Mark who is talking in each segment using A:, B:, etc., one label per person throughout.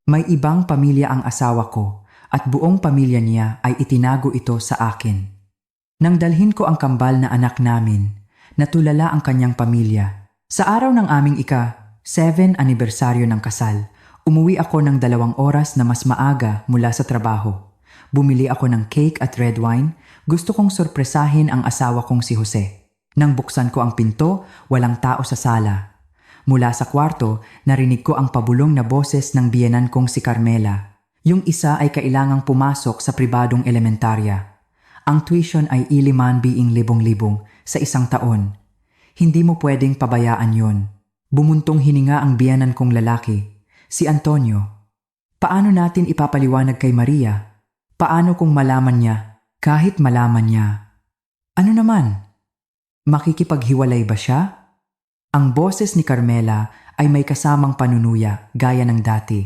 A: May ibang pamilya ang asawa ko at buong pamilya niya ay itinago ito sa akin. Nang dalhin ko ang kambal na anak namin, natulala ang kanyang pamilya. Sa araw ng aming ika-7 anibersaryo ng kasal, umuwi ako ng 2 oras na mas maaga mula sa trabaho. Bumili ako ng cake at red wine. Gusto kong sorpresahin ang asawa kong si Jose. Nang buksan ko ang pinto, walang tao sa sala. Mula sa kwarto, narinig ko ang pabulong na boses ng biyenan kong si Carmela. Yung isa ay kailangang pumasok sa pribadong elementarya. Ang tuition ay iliman-biing libong-libong sa 1 taon. Hindi mo pwedeng pabayaan yon. Bumuntong hininga ang biyenan kong lalaki, si Antonio. Paano natin ipapaliwanag kay Maria? Paano kung malaman niya? Kahit malaman niya. Ano naman? Makikipaghiwalay ba siya? Ang boses ni Carmela ay may kasamang panunuya gaya ng dati.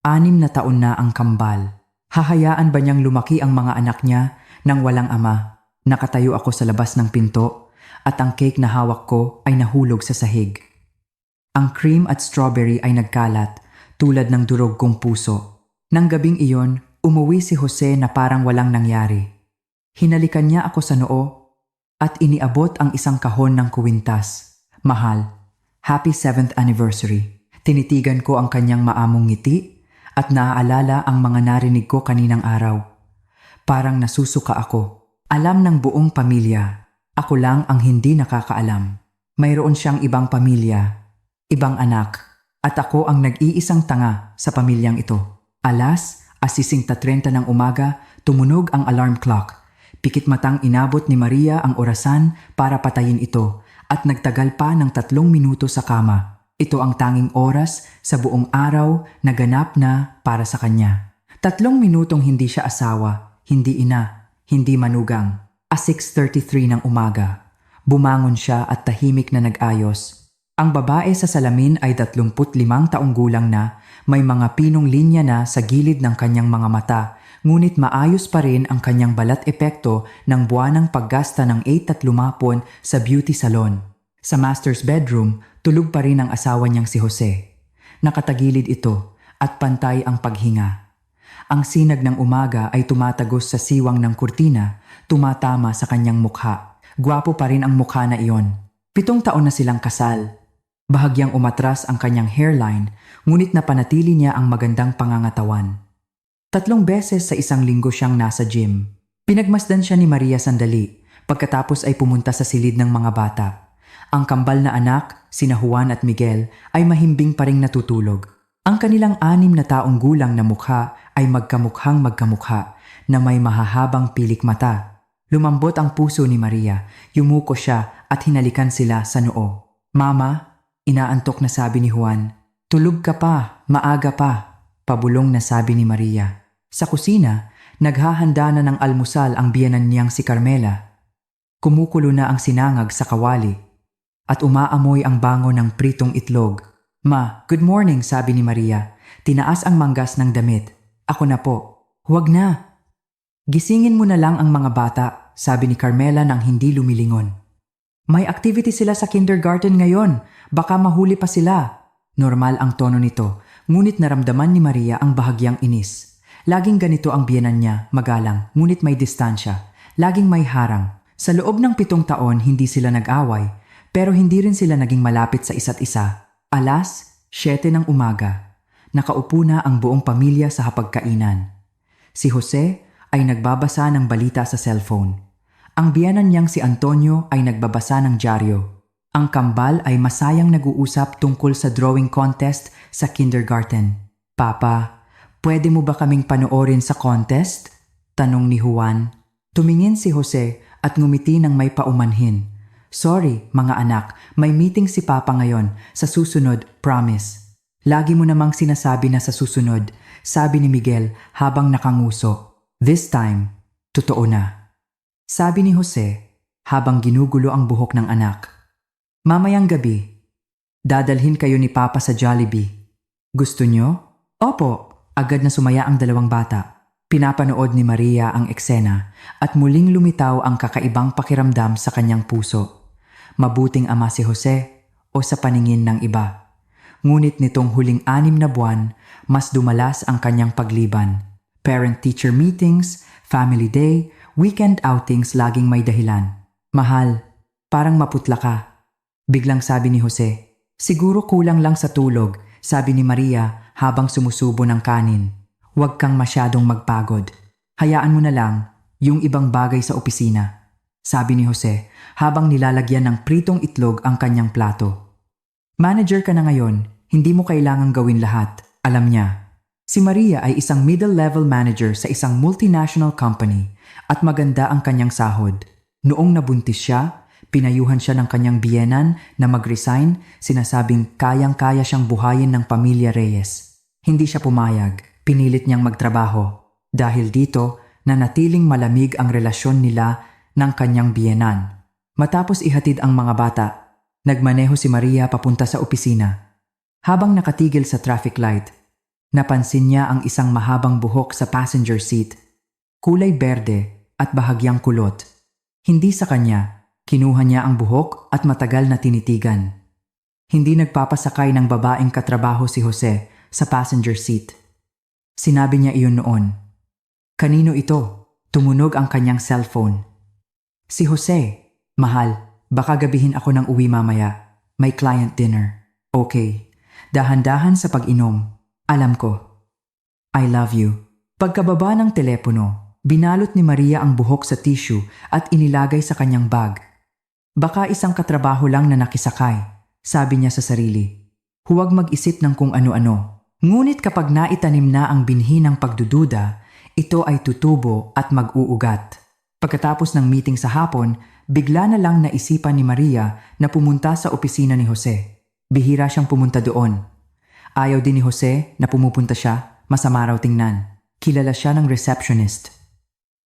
A: 6 na taon na ang kambal. Hahayaan ba niyang lumaki ang mga anak niya nang walang ama? Nakatayo ako sa labas ng pinto at ang cake na hawak ko ay nahulog sa sahig. Ang cream at strawberry ay nagkalat tulad ng durog kong puso. Nang gabing iyon, umuwi si Jose na parang walang nangyari. Hinalikan niya ako sa noo at iniabot ang isang kahon ng kuwintas. Mahal, happy 7th anniversary. Tinitigan ko ang kanyang maamong ngiti at naaalala ang mga narinig ko kaninang araw. Parang nasusuka ako. Alam ng buong pamilya. Ako lang ang hindi nakakaalam. Mayroon siyang ibang pamilya, ibang anak, at ako ang nag-iisang tanga sa pamilyang ito. 6:30 ng umaga, tumunog ang alarm clock. Pikit matang inabot ni Maria ang orasan para patayin ito at nagtagal pa ng 3 minuto sa kama. Ito ang tanging oras sa buong araw na ganap na para sa kanya. 3 minutong hindi siya asawa, hindi ina, hindi manugang. 6:33 ng umaga. Bumangon siya at tahimik na nag-ayos. Ang babae sa salamin ay 35 taong gulang na, may mga pinong linya na sa gilid ng kanyang mga mata, ngunit maayos pa rin ang kanyang balat epekto ng buwanang paggasta ng 8 at lumapon sa beauty salon. Sa master's bedroom, tulog pa rin ang asawa niyang si Jose. Nakatagilid ito at pantay ang paghinga. Ang sinag ng umaga ay tumatagos sa siwang ng kurtina, tumatama sa kanyang mukha. Gwapo pa rin ang mukha na iyon. 7 taon na silang kasal. Bahagyang umatras ang kanyang hairline, ngunit napanatili niya ang magandang pangangatawan. 3 beses sa 1 linggo siyang nasa gym. Pinagmasdan siya ni Maria sandali, pagkatapos ay pumunta sa silid ng mga bata. Ang kambal na anak, sina Juan at Miguel, ay mahimbing pa ring natutulog. Ang kanilang 6 na taong gulang na mukha ay magkamukhang magkamukha na may mahahabang pilik mata. Lumambot ang puso ni Maria, yumuko siya at hinalikan sila sa noo. Mama, inaantok na sabi ni Juan. Tulog ka pa, maaga pa, pabulong na sabi ni Maria. Sa kusina, naghahanda na ng almusal ang biyenan niyang si Carmela. Kumukulo na ang sinangag sa kawali at umaamoy ang bango ng pritong itlog. Ma, good morning, sabi ni Maria. Tinaas ang manggas ng damit. Ako na po. Huwag na. Gisingin mo na lang ang mga bata, sabi ni Carmela nang hindi lumilingon. May activity sila sa kindergarten ngayon. Baka mahuli pa sila. Normal ang tono nito, ngunit naramdaman ni Maria ang bahagyang inis. Laging ganito ang biyenan niya, magalang, ngunit may distansya. Laging may harang. Sa loob ng 7 taon, hindi sila nag-away, pero hindi rin sila naging malapit sa isa't isa. 7:00 ng umaga. Nakaupo na ang buong pamilya sa hapagkainan. Si Jose ay nagbabasa ng balita sa cellphone. Ang biyenan niyang si Antonio ay nagbabasa ng dyaryo. Ang kambal ay masayang nag-uusap tungkol sa drawing contest sa kindergarten. Papa, pwede mo ba kaming panoorin sa contest? Tanong ni Juan. Tumingin si Jose at ngumiti ng may paumanhin. Sorry, mga anak, may meeting si Papa ngayon. Sa susunod, promise. Lagi mo namang sinasabi na sa susunod, sabi ni Miguel habang nakanguso. This time, totoo na. Sabi ni Jose habang ginugulo ang buhok ng anak. Mamayang gabi, dadalhin kayo ni Papa sa Jollibee. Gusto nyo? Opo, agad na sumaya ang 2 bata. Pinapanood ni Maria ang eksena at muling lumitaw ang kakaibang pakiramdam sa kanyang puso. Mabuting ama si Jose o sa paningin ng iba. Ngunit nitong huling 6 na buwan, mas dumalas ang kanyang pagliban. Parent-teacher meetings, family day, weekend outings laging may dahilan. Mahal, parang maputla ka. Biglang sabi ni Jose. Siguro kulang lang sa tulog, sabi ni Maria habang sumusubo ng kanin. Huwag kang masyadong magpagod. Hayaan mo na lang yung ibang bagay sa opisina, sabi ni Jose habang nilalagyan ng pritong itlog ang kanyang plato. Manager ka na ngayon, hindi mo kailangang gawin lahat, alam niya. Si Maria ay isang middle-level manager sa isang multinational company at maganda ang kanyang sahod. Noong nabuntis siya, pinayuhan siya ng kanyang biyenan na mag-resign, sinasabing kayang-kaya siyang buhayin ng pamilya Reyes. Hindi siya pumayag, pinilit niyang magtrabaho. Dahil dito, nanatiling malamig ang relasyon nila ng kanyang biyenan. Matapos ihatid ang mga bata, nagmaneho si Maria papunta sa opisina. Habang nakatigil sa traffic light, napansin niya ang isang mahabang buhok sa passenger seat. Kulay berde at bahagyang kulot. Hindi sa kanya. Kinuha niya ang buhok at matagal na tinitigan. Hindi nagpapasakay ng babaeng katrabaho si Jose sa passenger seat. Sinabi niya iyon noon. Kanino ito? Tumunog ang kanyang cellphone. Si Jose. Mahal, baka gabihin ako ng uwi mamaya. May client dinner. Okay. Dahan-dahan sa pag-inom. Alam ko. I love you. Pagkababa ng telepono, binalot ni Maria ang buhok sa tissue at inilagay sa kanyang bag. Baka isang katrabaho lang na nakisakay, sabi niya sa sarili. Huwag mag-isip ng kung ano-ano. Ngunit kapag naitanim na ang binhi ng pagdududa, ito ay tutubo at mag-uugat. Pagkatapos ng meeting sa hapon, bigla na lang naisipan ni Maria na pumunta sa opisina ni Jose. Bihira siyang pumunta doon. Ayaw din ni Jose na pumupunta siya, masama raw tingnan. Kilala siya ng receptionist.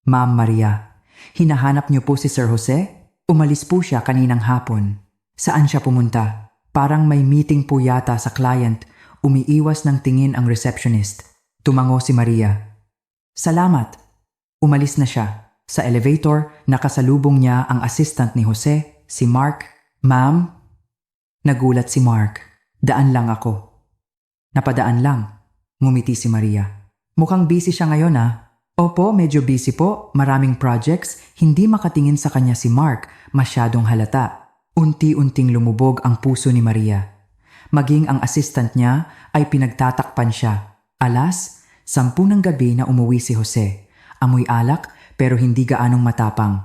A: Ma'am Maria, hinahanap niyo po si Sir Jose? Umalis po siya kaninang hapon. Saan siya pumunta? Parang may meeting po yata sa client. Umiiwas ng tingin ang receptionist. Tumango si Maria. Salamat. Umalis na siya. Sa elevator, nakasalubong niya ang assistant ni Jose, si Mark. Ma'am? Nagulat si Mark. Daan lang ako. Napadaan lang. Ngumiti si Maria. Mukhang busy siya ngayon ah. Opo, medyo busy po, maraming projects, hindi makatingin sa kanya si Mark, masyadong halata. Unti-unting lumubog ang puso ni Maria. Maging ang assistant niya ay pinagtatakpan siya. Alas, 10 ng gabi na umuwi si Jose. Amoy alak pero hindi gaanong matapang.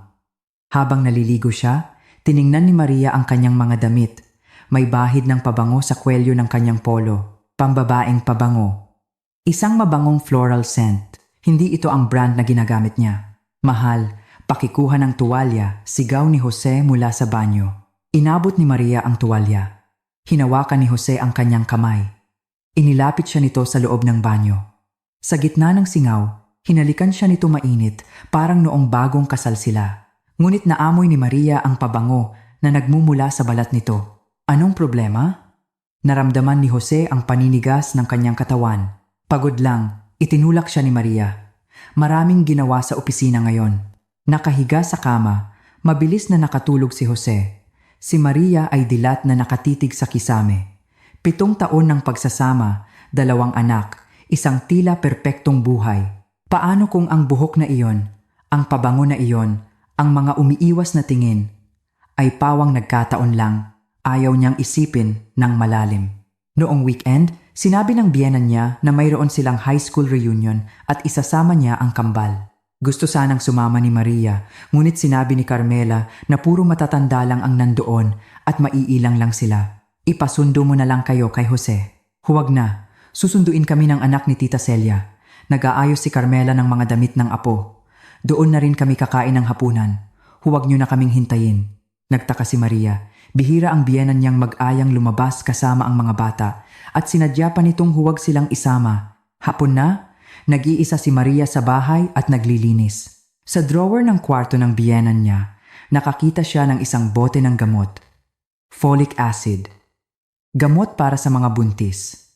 A: Habang naliligo siya, tiningnan ni Maria ang kanyang mga damit. May bahid ng pabango sa kwelyo ng kanyang polo, pambabaeng pabango. Isang mabangong floral scent. Hindi ito ang brand na ginagamit niya. Mahal, pakikuha ng tuwalya, sigaw ni Jose mula sa banyo. Inabot ni Maria ang tuwalya. Hinawakan ni Jose ang kanyang kamay. Inilapit siya nito sa loob ng banyo. Sa gitna ng singaw, hinalikan siya nito mainit, parang noong bagong kasal sila. Ngunit naamoy ni Maria ang pabango na nagmumula sa balat nito. Anong problema? Naramdaman ni Jose ang paninigas ng kanyang katawan. Pagod lang. Itinulak siya ni Maria. Maraming ginawa sa opisina ngayon. Nakahiga sa kama, mabilis na nakatulog si Jose. Si Maria ay dilat na nakatitig sa kisame. 7 taon ng pagsasama, 2 anak, isang tila perpektong buhay. Paano kung ang buhok na iyon, ang pabango na iyon, ang mga umiiwas na tingin, ay pawang nagkataon lang, ayaw niyang isipin ng malalim. Noong weekend, sinabi ng biyenan niya na mayroon silang high school reunion at isasama niya ang kambal. Gusto sanang sumama ni Maria, ngunit sinabi ni Carmela na puro matatanda lang ang nandoon at maiilang lang sila. Ipasundo mo na lang kayo kay Jose. Huwag na, susunduin kami ng anak ni Tita Celia. Nag-aayos si Carmela ng mga damit ng apo. Doon na rin kami kakain ng hapunan. Huwag niyo na kaming hintayin. Nagtaka si Maria. Bihira ang biyenan niyang mag-ayang lumabas kasama ang mga bata at sinadya pa nitong huwag silang isama. Hapon na, nag-iisa si Maria sa bahay at naglilinis. Sa drawer ng kwarto ng biyenan niya, nakakita siya ng isang bote ng gamot. Folic acid. Gamot para sa mga buntis.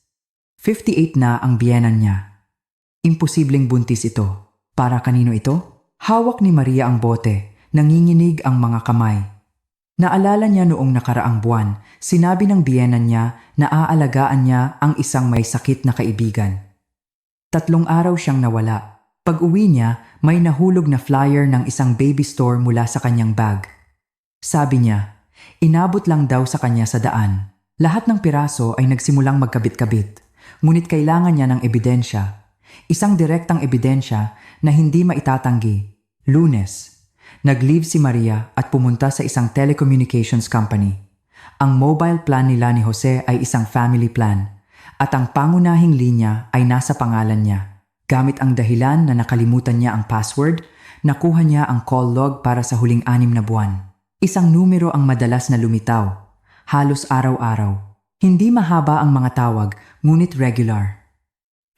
A: 58 na ang biyenan niya. Imposibleng buntis ito. Para kanino ito? Hawak ni Maria ang bote, nanginginig ang mga kamay. Naalala niya noong nakaraang buwan, sinabi ng biyenan niya na aalagaan niya ang isang may sakit na kaibigan. 3 araw siyang nawala. Pag-uwi niya, may nahulog na flyer ng isang baby store mula sa kanyang bag. Sabi niya, inabot lang daw sa kanya sa daan. Lahat ng piraso ay nagsimulang magkabit-kabit, ngunit kailangan niya ng ebidensya. Isang direktang ebidensya na hindi maitatanggi. Lunes, nag-leave si Maria at pumunta sa isang telecommunications company. Ang mobile plan nila ni Jose ay isang family plan at ang pangunahing linya ay nasa pangalan niya. Gamit ang dahilan na nakalimutan niya ang password, nakuha niya ang call log para sa huling 6 na buwan. Isang numero ang madalas na lumitaw, halos araw-araw. Hindi mahaba ang mga tawag, ngunit regular.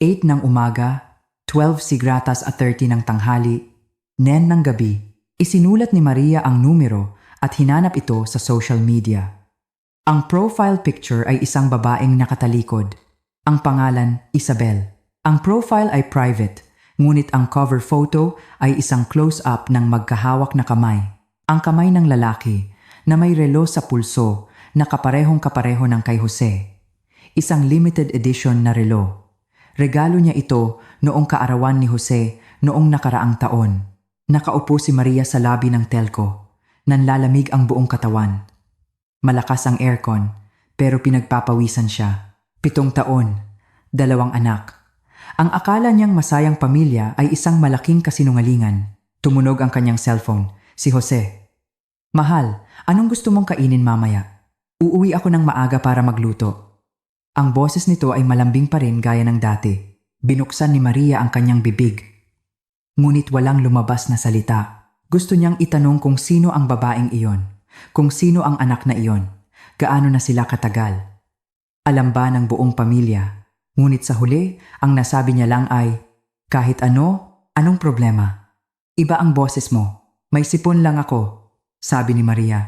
A: 8 ng umaga, 12 sigratas at 30 ng tanghali, 9 ng gabi. Isinulat ni Maria ang numero at hinanap ito sa social media. Ang profile picture ay isang babaeng nakatalikod. Ang pangalan, Isabel. Ang profile ay private, ngunit ang cover photo ay isang close-up ng magkahawak na kamay. Ang kamay ng lalaki na may relo sa pulso na kaparehong-kapareho ng kay Jose. Isang limited edition na relo. Regalo niya ito noong kaarawan ni Jose noong nakaraang taon. Nakaupo si Maria sa labi ng telco. Nanlalamig ang buong katawan. Malakas ang aircon, pero pinagpapawisan siya. 7 taon, 2 anak. Ang akala niyang masayang pamilya ay isang malaking kasinungalingan. Tumunog ang kanyang cellphone, si Jose. Mahal, anong gusto mong kainin mamaya? Uuwi ako ng maaga para magluto. Ang boses nito ay malambing pa rin gaya ng dati. Binuksan ni Maria ang kanyang bibig. Ngunit walang lumabas na salita. Gusto niyang itanong kung sino ang babaeng iyon, kung sino ang anak na iyon, gaano na sila katagal. Alam ba ng buong pamilya? Ngunit sa huli, ang nasabi niya lang ay, kahit ano, anong problema? Iba ang boses mo. May sipon lang ako, sabi ni Maria.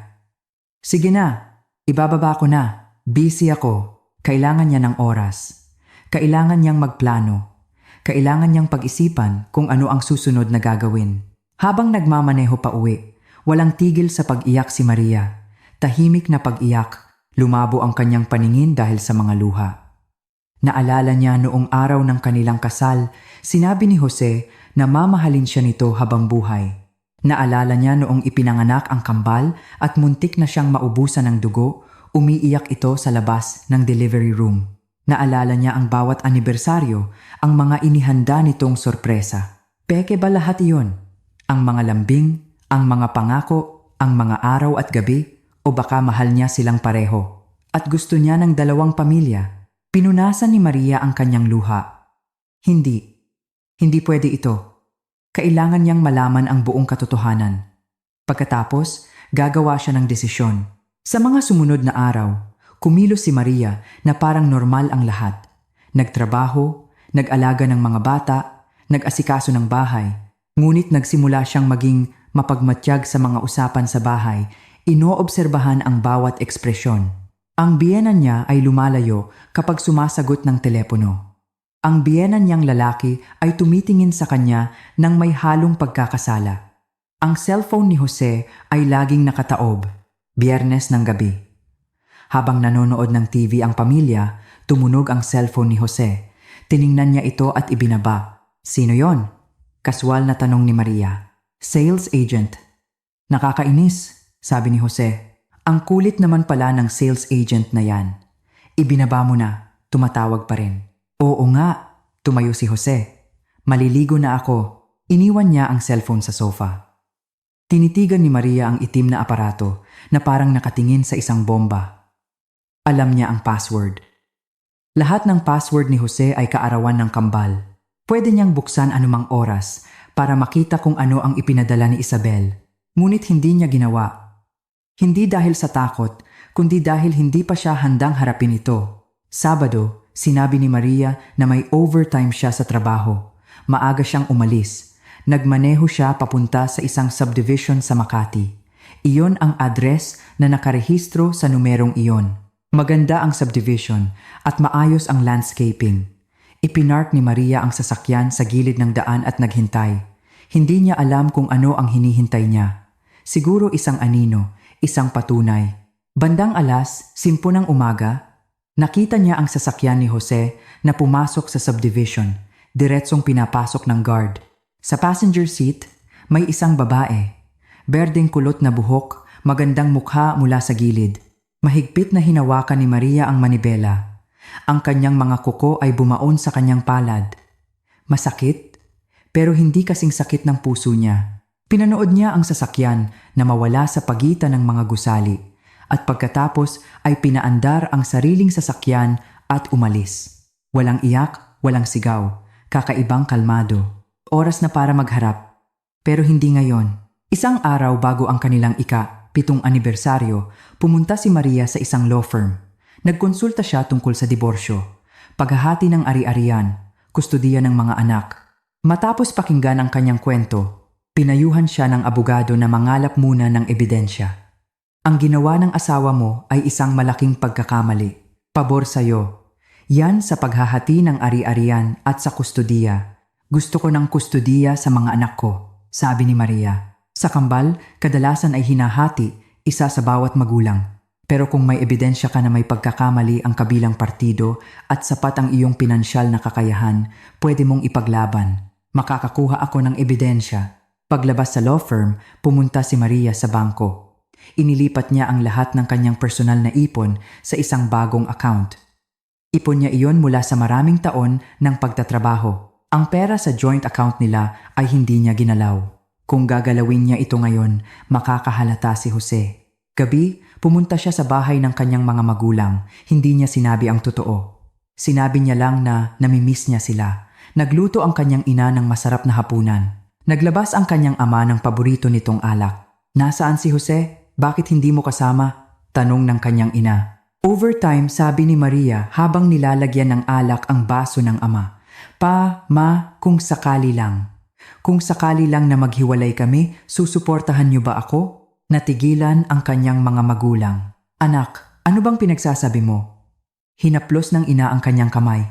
A: Sige na, ibababa ko na. Busy ako. Kailangan niya ng oras. Kailangan niyang magplano. Kailangan niyang pag-isipan kung ano ang susunod na gagawin. Habang nagmamaneho pa uwi, walang tigil sa pag-iyak si Maria. Tahimik na pag-iyak, lumabo ang kanyang paningin dahil sa mga luha. Naalala niya noong araw ng kanilang kasal, sinabi ni Jose na mamahalin siya nito habang buhay. Naalala niya noong ipinanganak ang kambal at muntik na siyang maubusan ng dugo, umiiyak ito sa labas ng delivery room. Naalala niya ang bawat anibersaryo, ang mga inihanda nitong sorpresa. Peke ba lahat iyon? Ang mga lambing, ang mga pangako, ang mga araw at gabi, o baka mahal niya silang pareho? At gusto niya ng 2 pamilya. Pinunasan ni Maria ang kanyang luha. Hindi pwede ito. Kailangan niyang malaman ang buong katotohanan. Pagkatapos, gagawa siya ng desisyon. Sa mga sumunod na araw, kumilos si Maria na parang normal ang lahat. Nagtrabaho, nag-alaga ng mga bata, nag-asikaso ng bahay. Ngunit nagsimula siyang maging mapagmatyag sa mga usapan sa bahay. Inoobserbahan ang bawat ekspresyon. Ang biyenan niya ay lumalayo kapag sumasagot ng telepono. Ang biyenan niyang lalaki ay tumitingin sa kanya nang may halong pagkakasala. Ang cellphone ni Jose ay laging nakataob, Biyernes ng gabi. Habang nanonood ng TV ang pamilya, tumunog ang cellphone ni Jose. Tiningnan niya ito at ibinaba. Sino yon? Kaswal na tanong ni Maria. Sales agent. Nakakainis, sabi ni Jose. Ang kulit naman pala ng sales agent na yan. Ibinaba mo na, tumatawag pa rin. Oo nga, tumayo si Jose. Maliligo na ako. Iniwan niya ang cellphone sa sofa. Tinitigan ni Maria ang itim na aparato na parang nakatingin sa isang bomba. Alam niya ang password. Lahat ng password ni Jose ay kaarawan ng kambal. Pwede niyang buksan anumang oras para makita kung ano ang ipinadala ni Isabel. Ngunit hindi niya ginawa. Hindi dahil sa takot, kundi dahil hindi pa siya handang harapin ito. Sabado, sinabi ni Maria na may overtime siya sa trabaho. Maaga siyang umalis. Nagmaneho siya papunta sa isang subdivision sa Makati. Iyon ang address na nakarehistro sa numerong iyon. Maganda ang subdivision at maayos ang landscaping. Ipinark ni Maria ang sasakyan sa gilid ng daan at naghintay. Hindi niya alam kung ano ang hinihintay niya. Siguro isang anino, isang patunay. Bandang 10:00 ng umaga, nakita niya ang sasakyan ni Jose na pumasok sa subdivision, diretsong pinapasok ng guard. Sa passenger seat, may isang babae. Berdeng kulot na buhok, magandang mukha mula sa gilid. Mahigpit na hinawakan ni Maria ang manibela. Ang kanyang mga kuko ay bumaon sa kanyang palad. Masakit, pero hindi kasing sakit ng puso niya. Pinanood niya ang sasakyan na mawala sa pagitan ng mga gusali at pagkatapos ay pinaandar ang sariling sasakyan at umalis. Walang iyak, walang sigaw, kakaibang kalmado. Oras na para magharap. Pero hindi ngayon. Isang araw bago ang kanilang ika-7 anibersaryo, pumunta si Maria sa isang law firm. Nagkonsulta siya tungkol sa diborsyo, paghahati ng ari-arian, kustudiya ng mga anak. Matapos pakinggan ang kanyang kwento, pinayuhan siya ng abogado na mangalap muna ng ebidensya. Ang ginawa ng asawa mo ay isang malaking pagkakamali. Pabor sa'yo. Yan sa paghahati ng ari-arian at sa kustudiya. Gusto ko ng kustudiya sa mga anak ko, sabi ni Maria. Sa kambal, kadalasan ay hinahati, isa sa bawat magulang. Pero kung may ebidensya ka na may pagkakamali ang kabilang partido at sapat ang iyong pinansyal na kakayahan, pwede mong ipaglaban. Makakakuha ako ng ebidensya. Paglabas sa law firm, pumunta si Maria sa bangko. Inilipat niya ang lahat ng kanyang personal na ipon sa isang bagong account. Ipon niya iyon mula sa maraming taon ng pagtatrabaho. Ang pera sa joint account nila ay hindi niya ginalaw. Kung gagalawin niya ito ngayon, makakahalata si Jose. Gabi, pumunta siya sa bahay ng kanyang mga magulang. Hindi niya sinabi ang totoo. Sinabi niya lang na namimiss niya sila. Nagluto ang kanyang ina ng masarap na hapunan. Naglabas ang kanyang ama ng paborito nitong alak. Nasaan si Jose? Bakit hindi mo kasama? Tanong ng kanyang ina. Overtime, sabi ni Maria habang nilalagyan ng alak ang baso ng ama. Ma, kung sakali lang. Kung sakali lang na maghiwalay kami, susuportahan niyo ba ako? Natigilan ang kanyang mga magulang. Anak, ano bang pinagsasabi mo? Hinaplos ng ina ang kanyang kamay.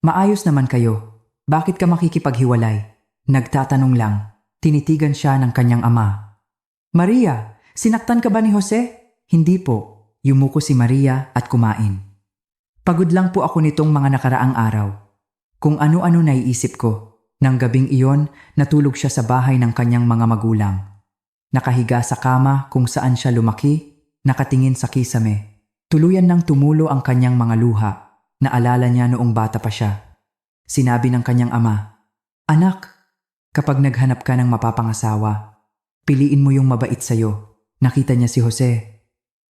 A: Maayos naman kayo. Bakit ka makikipaghiwalay? Nagtatanong lang. Tinitigan siya ng kanyang ama. Maria, sinaktan ka ba ni Jose? Hindi po. Yumuko si Maria at kumain. Pagod lang po ako nitong mga nakaraang araw. Kung ano-ano naiisip ko. Nang gabing iyon, natulog siya sa bahay ng kanyang mga magulang. Nakahiga sa kama kung saan siya lumaki, nakatingin sa kisame. Tuluyan nang tumulo ang kanyang mga luha. Naalala niya noong bata pa siya. Sinabi ng kanyang ama, Anak, kapag naghanap ka ng mapapangasawa, piliin mo yung mabait sa'yo. Nakita niya si Jose.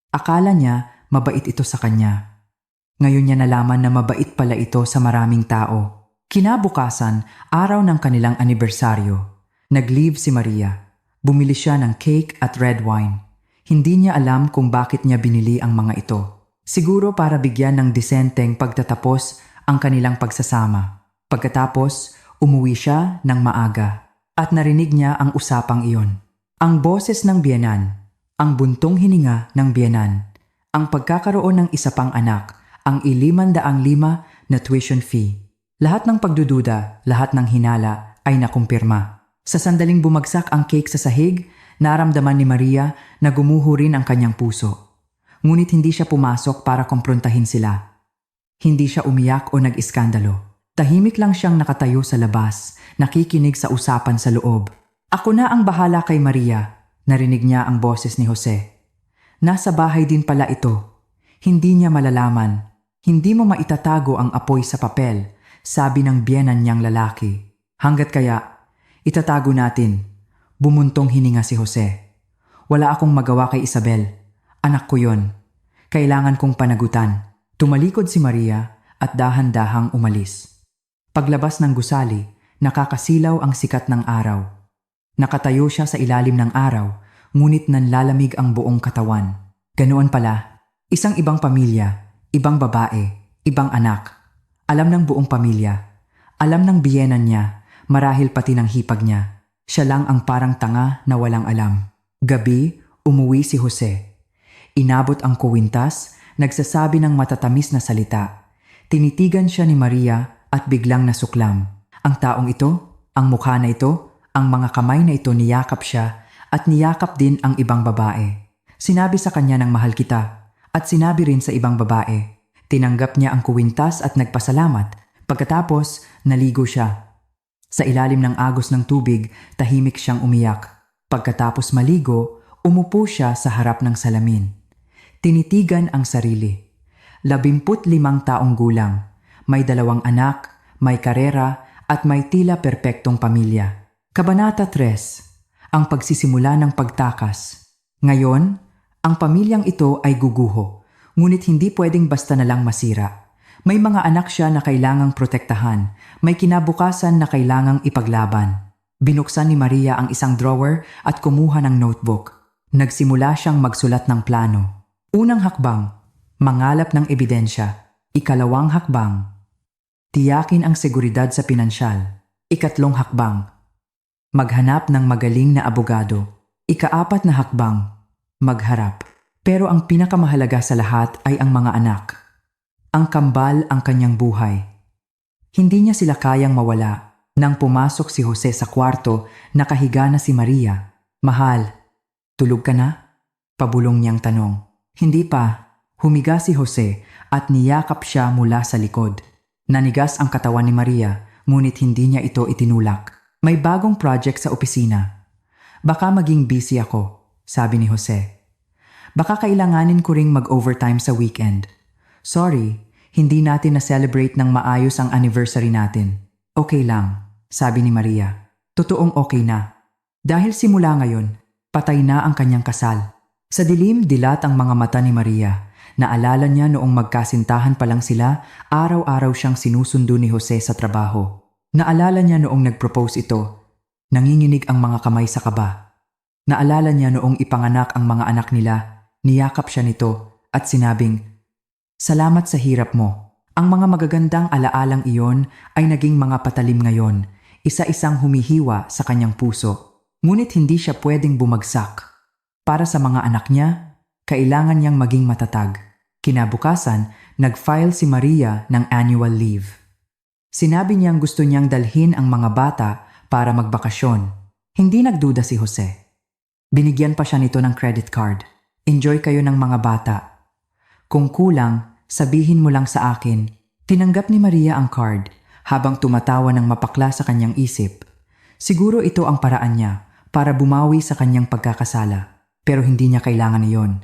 A: Akala niya mabait ito sa kanya. Ngayon niya nalaman na mabait pala ito sa maraming tao. Kinabukasan, araw ng kanilang anibersaryo. Nag-leave si Maria. Bumili siya ng cake at red wine. Hindi niya alam kung bakit niya binili ang mga ito. Siguro para bigyan ng disenteng pagtatapos ang kanilang pagsasama. Pagkatapos, umuwi siya ng maaga at narinig niya ang usapang iyon. Ang boses ng biyenan, ang buntong hininga ng biyenan, ang pagkakaroon ng isa pang anak, ang 505 na tuition fee. Lahat ng pagdududa, lahat ng hinala ay nakumpirma. Sa sandaling bumagsak ang cake sa sahig, naramdaman ni Maria na gumuho rin ang kanyang puso. Ngunit hindi siya pumasok para komprontahin sila. Hindi siya umiyak o nag-iskandalo. Tahimik lang siyang nakatayo sa labas, nakikinig sa usapan sa loob. Ako na ang bahala kay Maria, narinig niya ang boses ni Jose. Nasa bahay din pala ito. Hindi niya malalaman. Hindi mo maitatago ang apoy sa papel, sabi ng biyenan niyang lalaki. Hanggat kaya, itatago natin. Bumuntong hininga si Jose. Wala akong magawa kay Isabel. Anak ko yon. Kailangan kong panagutan. Tumalikod si Maria at dahan-dahang umalis. Paglabas ng gusali, nakakasilaw ang sikat ng araw. Nakatayo siya sa ilalim ng araw, ngunit nanlalamig ang buong katawan. Ganoon pala, isang ibang pamilya, ibang babae, ibang anak. Alam ng buong pamilya. Alam ng biyenan niya, marahil pati ng hipag niya. Siya lang ang parang tanga na walang alam. Gabi, umuwi si Jose. Inabot ang kuwintas, nagsasabi ng matatamis na salita. Tinitigan siya ni Maria at biglang nasuklam. Ang taong ito, ang mukha na ito, ang mga kamay na ito niyakap siya at niyakap din ang ibang babae. Sinabi sa kanya ng mahal kita at sinabi rin sa ibang babae. Tinanggap niya ang kuwintas at nagpasalamat. Pagkatapos, naligo siya. Sa ilalim ng agos ng tubig, tahimik siyang umiyak. Pagkatapos maligo, umupo siya sa harap ng salamin. Tinitigan ang sarili. 15 taong gulang. May 2 anak, may karera, at may tila perpektong pamilya. Kabanata 3. Ang pagsisimula ng pagtakas. Ngayon, ang pamilyang ito ay guguho. Ngunit hindi pwedeng basta na lang masira. May mga anak siya na kailangang protektahan. May kinabukasan na kailangang ipaglaban. Binuksan ni Maria ang isang drawer at kumuha ng notebook. Nagsimula siyang magsulat ng plano. Unang hakbang, mangalap ng ebidensya. Ikalawang hakbang, tiyakin ang seguridad sa pinansyal. Ikatlong hakbang, maghanap ng magaling na abogado. Ika-4 na hakbang, magharap. Pero ang pinakamahalaga sa lahat ay ang mga anak. Ang kambal ang kanyang buhay. Hindi niya sila kayang mawala. Nang pumasok si Jose sa kwarto, nakahiga na si Maria. Mahal, tulog ka na? Pabulong niyang tanong. Hindi pa. Humiga si Jose at niyakap siya mula sa likod. Nanigas ang katawan ni Maria, ngunit hindi niya ito itinulak. May bagong project sa opisina. Baka maging busy ako, sabi ni Jose. Baka kailanganin ko ring mag-overtime sa weekend. Sorry, hindi natin na-celebrate ng maayos ang anniversary natin. Okay lang, sabi ni Maria. Totoong okay na. Dahil simula ngayon, patay na ang kanyang kasal. Sa dilim, dilat ang mga mata ni Maria. Naalala niya noong magkasintahan pa lang sila, araw-araw siyang sinusundo ni Jose sa trabaho. Naalala niya noong nag-propose ito. Nanginginig ang mga kamay sa kaba. Naalala niya noong ipanganak ang mga anak nila. Niyakap siya nito at sinabing, "Salamat sa hirap mo." Ang mga magagandang alaalang iyon ay naging mga patalim ngayon, isa-isang humihiwa sa kanyang puso. Ngunit hindi siya pwedeng bumagsak. Para sa mga anak niya, kailangan niyang maging matatag. Kinabukasan, nag-file si Maria ng annual leave. Sinabi niyang gusto niyang dalhin ang mga bata para magbakasyon. Hindi nagduda si Jose. Binigyan pa siya nito ng credit card. Enjoy kayo ng mga bata. Kung kulang, sabihin mo lang sa akin. Tinanggap ni Maria ang card habang tumatawa ng mapakla sa kanyang isip. Siguro ito ang paraan niya para bumawi sa kanyang pagkakasala. Pero hindi niya kailangan iyon.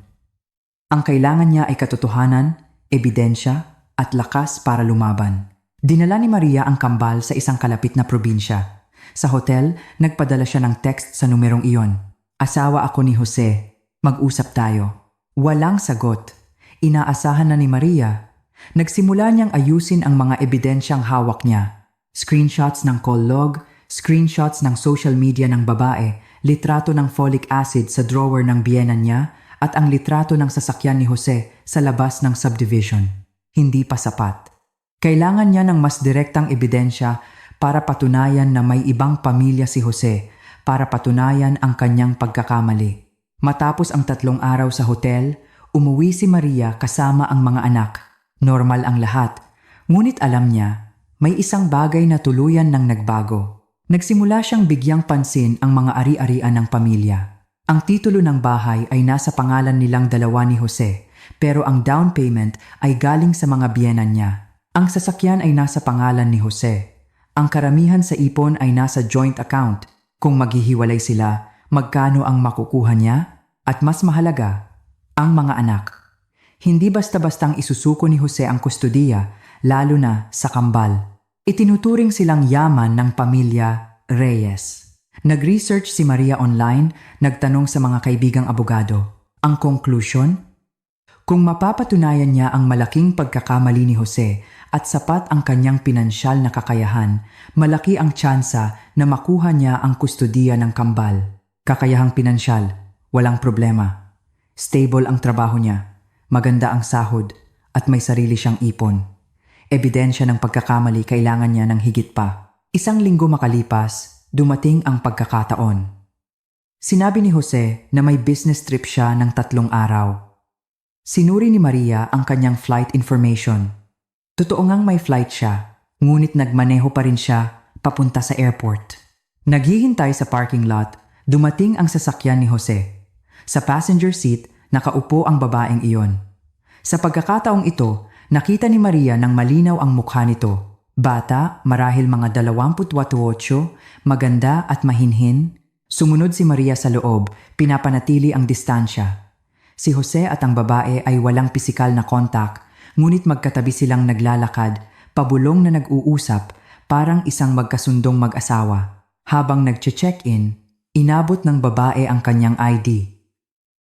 A: Ang kailangan niya ay katotohanan, ebidensya, at lakas para lumaban. Dinala ni Maria ang kambal sa isang kalapit na probinsya. Sa hotel, nagpadala siya ng text sa numerong iyon. Asawa ako ni Jose. Mag-usap tayo. Walang sagot. Inaasahan na ni Maria. Nagsimula niyang ayusin ang mga ebidensyang hawak niya. Screenshots ng call log, screenshots ng social media ng babae, litrato ng folic acid sa drawer ng biyenan niya, at ang litrato ng sasakyan ni Jose sa labas ng subdivision. Hindi pa sapat. Kailangan niya ng mas direktang ebidensya para patunayan na may ibang pamilya si Jose, para patunayan ang kanyang pagkakamali. Matapos ang 3 araw sa hotel, umuwi si Maria kasama ang mga anak. Normal ang lahat. Ngunit alam niya, may isang bagay na tuluyan nang nagbago. Nagsimula siyang bigyang pansin ang mga ari-arian ng pamilya. Ang titulo ng bahay ay nasa pangalan nilang dalawa ni Jose, pero ang down payment ay galing sa mga biyenan niya. Ang sasakyan ay nasa pangalan ni Jose. Ang karamihan sa ipon ay nasa joint account. Kung maghihiwalay sila, magkano ang makukuha niya? At mas mahalaga, ang mga anak. Hindi basta-bastang isusuko ni Jose ang kustudiya, lalo na sa kambal. Itinuturing silang yaman ng pamilya Reyes. Nag-research si Maria online, nagtanong sa mga kaibigang abogado. Ang conclusion? Kung mapapatunayan niya ang malaking pagkakamali ni Jose at sapat ang kanyang pinansyal na kakayahan, malaki ang tsansa na makuha niya ang kustudiya ng kambal. Kakayahang pinansyal, walang problema. Stable ang trabaho niya, maganda ang sahod, at may sarili siyang ipon. Ebidensya ng pagkakamali kailangan niya ng higit pa. 1 linggo makalipas, dumating ang pagkakataon. Sinabi ni Jose na may business trip siya ng 3 araw. Sinuri ni Maria ang kanyang flight information. Totoo ngang may flight siya, ngunit nagmaneho pa rin siya papunta sa airport. Naghihintay sa parking lot, dumating ang sasakyan ni Jose. Sa passenger seat, Nakaupo ang babaeng iyon. Sa pagkakataong ito, nakita ni Maria ng malinaw ang mukha nito. Bata, marahil mga 28, maganda at mahinhin. Sumunod si Maria sa loob, pinapanatili ang distansya. Si Jose at ang babae ay walang pisikal na kontak, ngunit magkatabi silang naglalakad, pabulong na nag-uusap, parang isang magkasundong mag-asawa. Habang nag-check-in, inabot ng babae ang kanyang ID.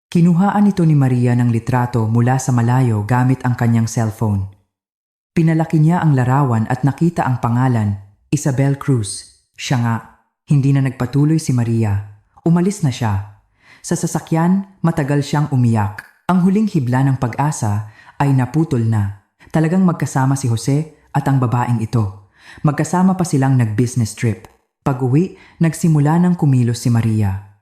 A: Kinuhaan ito ni Maria ng litrato mula sa malayo gamit ang kanyang cellphone. Pinalaki niya ang larawan at nakita ang pangalan, Isabel Cruz. Siya nga, hindi na nagpatuloy si Maria. Umalis na siya. Sa sasakyan, matagal siyang umiyak. Ang huling hibla ng pag-asa ay naputol na. Talagang magkasama si Jose at ang babaeng ito. Magkasama pa silang nag-business trip. Pag-uwi, nagsimula ng kumilos si Maria.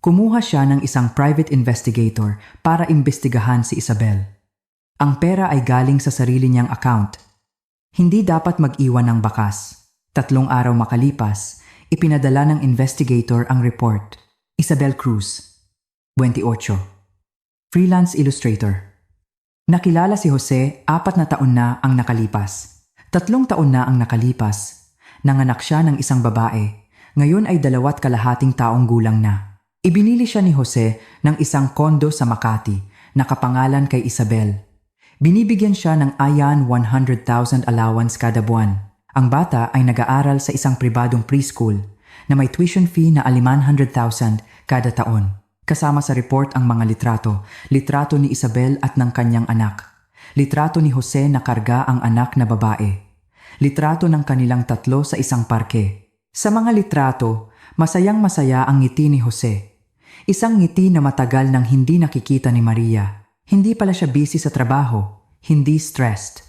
A: Kumuha siya ng isang private investigator para imbestigahan si Isabel. Ang pera ay galing sa sarili niyang account. Hindi dapat mag-iwan ng bakas. 3 araw makalipas, ipinadala ng investigator ang report. Isabel Cruz, 28. Freelance illustrator. Nakilala si Jose 4 na taon na ang nakalipas. 3 taon na ang nakalipas. Nanganak siya ng isang babae. Ngayon ay 2.5 taong gulang na. Ibinili siya ni Jose ng isang kondo sa Makati, nakapangalan kay Isabel. Binibigyan siya ng ayan 100,000 allowance kada buwan. Ang bata ay nag-aaral sa isang pribadong preschool na may tuition fee na 500,000 kada taon. Kasama sa report ang mga litrato ni Isabel at ng kanyang anak. Litrato ni Jose na karga ang anak na babae. Litrato ng kanilang 3 sa isang parke. Sa mga litrato, masayang-masaya ang ngiti ni Jose. Isang ngiti na matagal nang hindi nakikita ni Maria. Hindi pala siya busy sa trabaho, hindi stressed.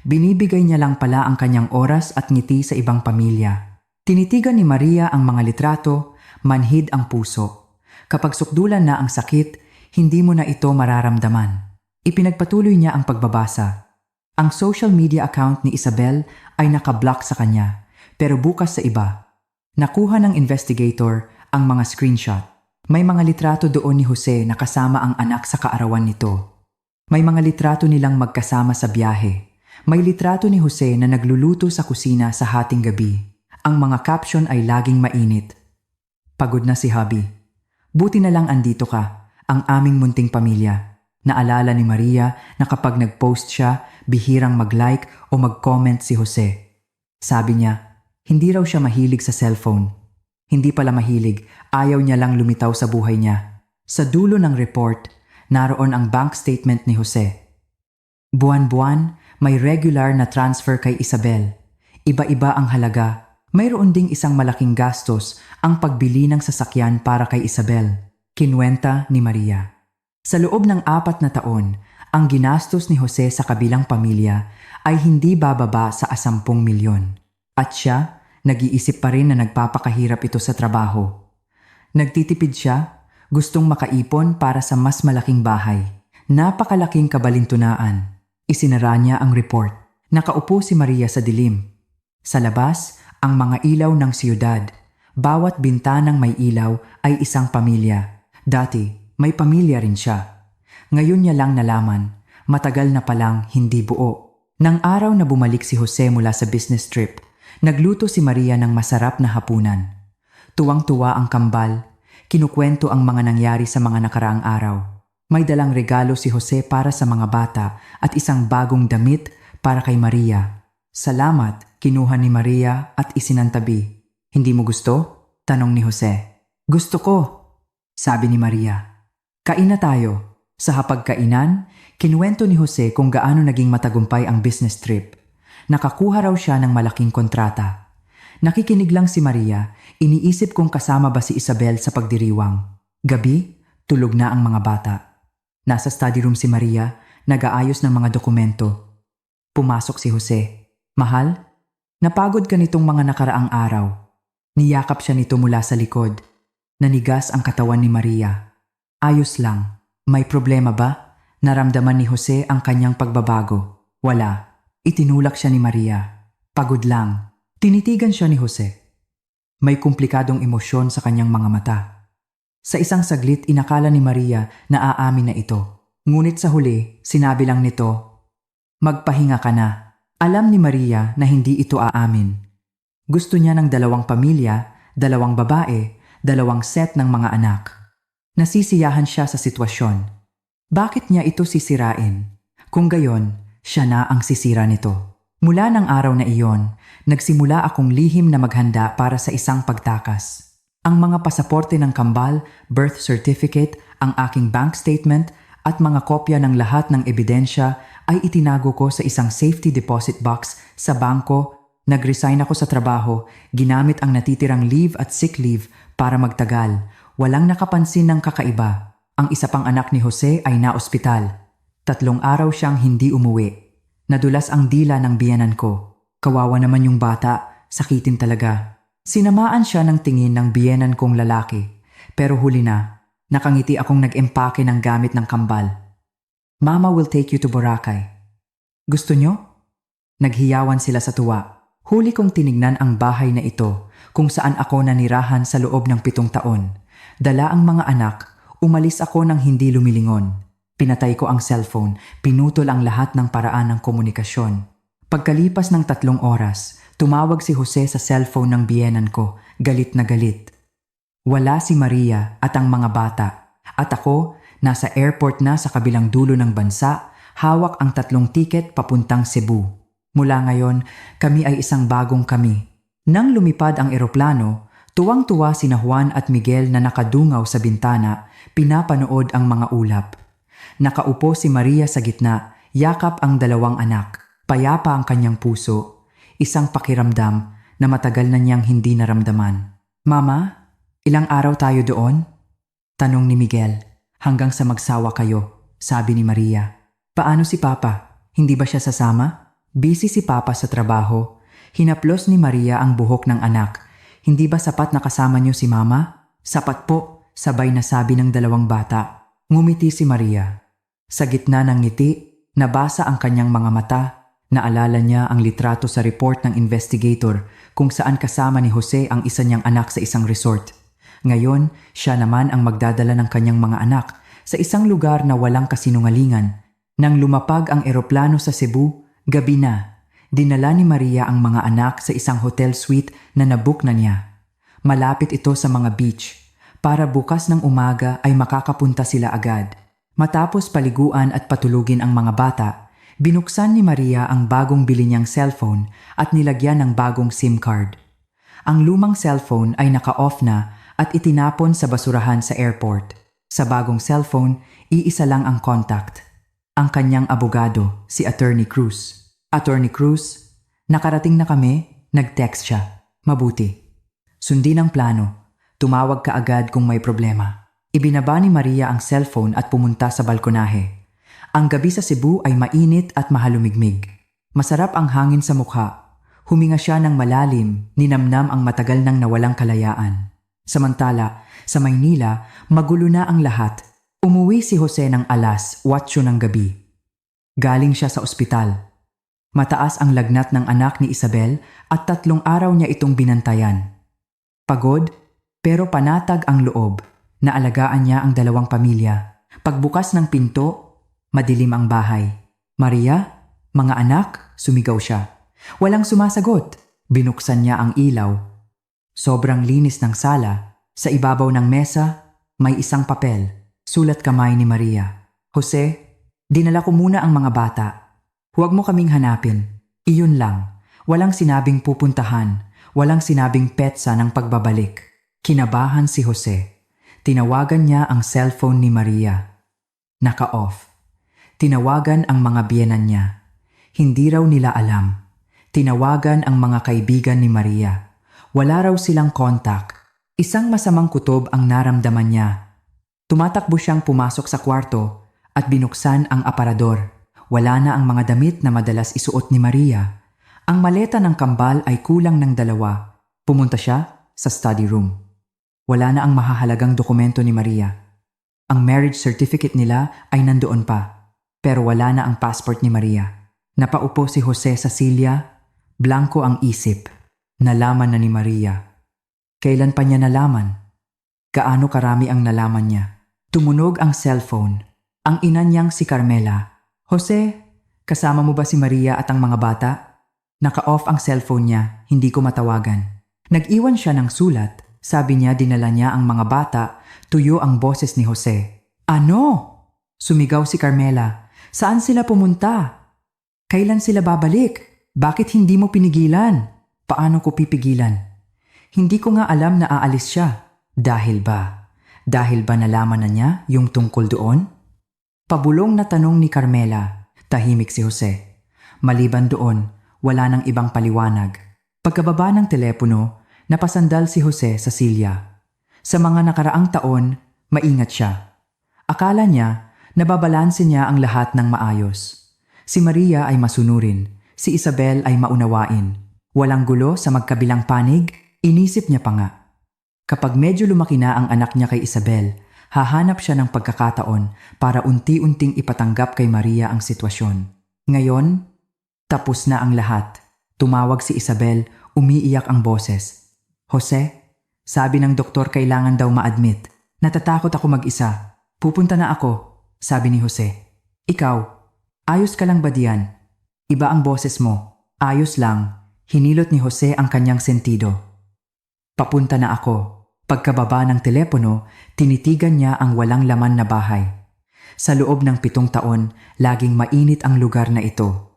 A: Binibigay niya lang pala ang kanyang oras at ngiti sa ibang pamilya. Tinitigan ni Maria ang mga litrato, manhid ang puso. Kapag sukdulan na ang sakit, hindi mo na ito mararamdaman. Ipinagpatuloy niya ang pagbabasa. Ang social media account ni Isabel ay nakablock sa kanya, pero bukas sa iba. Nakuha ng investigator ang mga screenshot. May mga litrato doon ni Jose na kasama ang anak sa kaarawan nito. May mga litrato nilang magkasama sa biyahe. May litrato ni Jose na nagluluto sa kusina sa hating gabi. Ang mga caption ay laging mainit. Pagod na si hubby. Buti na lang andito ka, ang aming munting pamilya. Naalala ni Maria na kapag nag-post siya, bihirang mag-like o mag-comment si Jose. Sabi niya, hindi raw siya mahilig sa cellphone. Hindi pala mahilig, ayaw niya lang lumitaw sa buhay niya. Sa dulo ng report, naroon ang bank statement ni Jose. Buwan-buwan, may regular na transfer kay Isabel. Iba-iba ang halaga. Mayroon ding isang malaking gastos ang pagbili ng sasakyan para kay Isabel. Kinwenta ni Maria. Sa loob ng 4 na taon, ang ginastos ni Jose sa kabilang pamilya ay hindi bababa sa 10 milyon. At siya, nag-iisip pa rin na nagpapakahirap ito sa trabaho. Nagtitipid siya, gustong makaipon para sa mas malaking bahay. Napakalaking kabalintunaan. Isinara niya ang report. Nakaupo si Maria sa dilim. Sa labas, ang mga ilaw ng siyudad. Bawat bintanang may ilaw ay isang pamilya. Dati, may pamilya rin siya. Ngayon niya lang nalaman, matagal na palang hindi buo. Nang araw na bumalik si Jose mula sa business trip, nagluto si Maria ng masarap na hapunan. Tuwang-tuwa ang kambal, kinukwento ang mga nangyari sa mga nakaraang araw. May dalang regalo si Jose para sa mga bata at isang bagong damit para kay Maria. Salamat, kinuha ni Maria at isinantabi. Hindi mo gusto? Tanong ni Jose. Gusto ko, sabi ni Maria. Kain na tayo. Sa hapagkainan, kinuwento ni Jose kung gaano naging matagumpay ang business trip. Nakakuha raw siya ng malaking kontrata. Nakikinig lang si Maria, iniisip kung kasama ba si Isabel sa pagdiriwang. Gabi, tulog na ang mga bata. Nasa study room si Maria, nag-aayos ng mga dokumento. Pumasok si Jose. Mahal, napagod ka nitong mga nakaraang araw. Niyakap siya nito mula sa likod. Nanigas ang katawan ni Maria. Ayos lang. May problema ba? Naramdaman ni Jose ang kanyang pagbabago. Wala. Itinulak siya ni Maria. Pagod lang. Tinitigan siya ni Jose. May komplikadong emosyon sa kanyang mga mata. Sa isang saglit inakala ni Maria na aamin na ito. Ngunit sa huli, sinabi lang nito, "Magpahinga ka na." Alam ni Maria na hindi ito aamin. Gusto niya ng 2 pamilya, 2 babae, 2 set ng mga anak. Nasisiyahan siya sa sitwasyon. Bakit niya ito sisirain? Kung gayon, siya na ang sisira nito. Mula ng araw na iyon, nagsimula akong lihim na maghanda para sa isang pagtakas. Ang mga pasaporte ng kambal, birth certificate, ang aking bank statement at mga kopya ng lahat ng ebidensya ay itinago ko sa isang safety deposit box sa bangko. Nag-resign ako sa trabaho, ginamit ang natitirang leave at sick leave para magtagal. Walang nakapansin ng kakaiba. Ang isa pang anak ni Jose ay naospital. 3 araw siyang hindi umuwi. Nadulas ang dila ng biyenan ko. Kawawa naman yung bata, sakitin talaga. Sinamaan siya ng tingin ng biyenan kong lalaki. Pero huli na, nakangiti akong nag-empake ng gamit ng kambal. "Mama will take you to Boracay." "Gusto nyo?" Naghiyawan sila sa tuwa. Huli kong tinignan ang bahay na ito kung saan ako nanirahan sa loob ng 7 taon. Dala ang mga anak, umalis ako ng hindi lumilingon. Pinatay ko ang cellphone, pinutol ang lahat ng paraan ng komunikasyon. Pagkalipas ng 3 oras, tumawag si Jose sa cellphone ng biyenan ko, galit na galit. Wala si Maria at ang mga bata. At ako, nasa airport na sa kabilang dulo ng bansa, hawak ang 3 tiket papuntang Cebu. Mula ngayon, kami ay isang bagong kami. Nang lumipad ang eroplano, tuwang-tuwa sina Juan at Miguel na nakadungaw sa bintana, pinapanood ang mga ulap. Nakaupo si Maria sa gitna, yakap ang 2 anak. Payapa ang kanyang puso, isang pakiramdam na matagal na niyang hindi naramdaman. "Mama, ilang araw tayo doon?" tanong ni Miguel. "Hanggang sa magsawa kayo," sabi ni Maria. "Paano si Papa? Hindi ba siya sasama?" Busy si Papa sa trabaho. Hinaplos ni Maria ang buhok ng anak. "Hindi ba sapat na kasama niyo si Mama?" "Sapat po," sabay na sabi ng 2 bata. Ngumiti si Maria. Sa gitna ng ngiti, nabasa ang kanyang mga mata. Naalala niya ang litrato sa report ng investigator kung saan kasama ni Jose ang isa niyang anak sa isang resort. Ngayon, siya naman ang magdadala ng kanyang mga anak sa isang lugar na walang kasinungalingan. Nang lumapag ang eroplano sa Cebu, gabi na. Dinala ni Maria ang mga anak sa isang hotel suite na nabook na niya. Malapit ito sa mga beach. Para bukas ng umaga ay makakapunta sila agad. Matapos paliguan at patulugin ang mga bata, binuksan ni Maria ang bagong bili niyang cellphone at nilagyan ng bagong SIM card. Ang lumang cellphone ay naka-off na at itinapon sa basurahan sa airport. Sa bagong cellphone, iisa lang ang contact. Ang kanyang abogado, si Attorney Cruz. "Attorney Cruz, nakarating na kami," nag-text siya. "Mabuti. Sundin ang plano. Tumawag ka agad kung may problema." Ibinaba ni Maria ang cellphone at pumunta sa balkonahe. Ang gabi sa Cebu ay mainit at mahalumigmig. Masarap ang hangin sa mukha. Huminga siya ng malalim, ninamnam ang matagal nang nawalang kalayaan. Samantala, sa Maynila, magulo na ang lahat. Umuwi si Jose ng alas 8 ng gabi. Galing siya sa ospital. Mataas ang lagnat ng anak ni Isabel at 3 araw niya itong binantayan. Pagod, pero panatag ang loob. Naalagaan niya ang 2 pamilya. Pagbukas ng pinto, madilim ang bahay. "Maria, mga anak," sumigaw siya. Walang sumasagot. Binuksan niya ang ilaw. Sobrang linis ng sala. Sa ibabaw ng mesa, may isang papel. Sulat kamay ni Maria. "Jose, dinala ko muna ang mga bata. Huwag mo kaming hanapin. Iyon lang. Walang sinabing pupuntahan. Walang sinabing petsa ng pagbabalik." Kinabahan si Jose. Tinawagan niya ang cellphone ni Maria. Naka-off. Tinawagan ang mga biyenan niya. Hindi raw nila alam. Tinawagan ang mga kaibigan ni Maria. Wala raw silang contact. Isang masamang kutob ang naramdaman niya. Tumatakbo siyang pumasok sa kwarto at binuksan ang aparador. Wala na ang mga damit na madalas isuot ni Maria. Ang maleta ng kambal ay kulang ng 2. Pumunta siya sa study room. Wala na ang mahahalagang dokumento ni Maria. Ang marriage certificate nila ay nandoon pa, pero wala na ang passport ni Maria. Napaupo si Jose sa silya, blanko ang isip. Nalaman na ni Maria. Kailan pa niya nalaman? gaano karami ang nalaman niya. Tumunog ang cellphone. Ang ina niyang si Carmela. Jose, kasama mo ba si Maria at ang mga bata? Naka-off ang cellphone niya, hindi ko matawagan. Nag-iwan siya ng sulat. Sabi niya dinala niya ang mga bata. Tuyo ang boses ni Jose. Ano? Sumigaw si Carmela. Saan sila pumunta? Kailan sila babalik? Bakit hindi mo pinigilan? Paano ko pipigilan? Hindi ko nga alam na aalis siya. Dahil ba? Dahil ba nalaman na niya yung tungkol doon? Pabulong na tanong ni Carmela. Tahimik si Jose. Maliban doon, wala nang ibang paliwanag. Pagkababa ng telepono, napasandal si Jose sa silya. Sa mga nakaraang taon, maingat siya. Akala niya, nababalanse niya ang lahat ng maayos. Si Maria ay masunurin, si Isabel ay maunawain. Walang gulo sa magkabilang panig, inisip niya pa nga. Kapag medyo lumaki na ang anak niya kay Isabel, hahanap siya ng pagkakataon para unti-unting ipatanggap kay Maria ang sitwasyon. Ngayon, tapos na ang lahat. Tumawag si Isabel, umiiyak ang boses. Jose, sabi ng doktor kailangan daw ma-admit. Natatakot ako mag-isa. Pupunta na ako, sabi ni Jose. Ikaw, ayos ka lang ba diyan? Iba ang boses mo. Ayos lang. Hinilot ni Jose ang kanyang sentido. Papunta na ako. Pagkababa ng telepono, tinitigan niya ang walang laman na bahay. Sa loob ng 7 taon, laging mainit ang lugar na ito.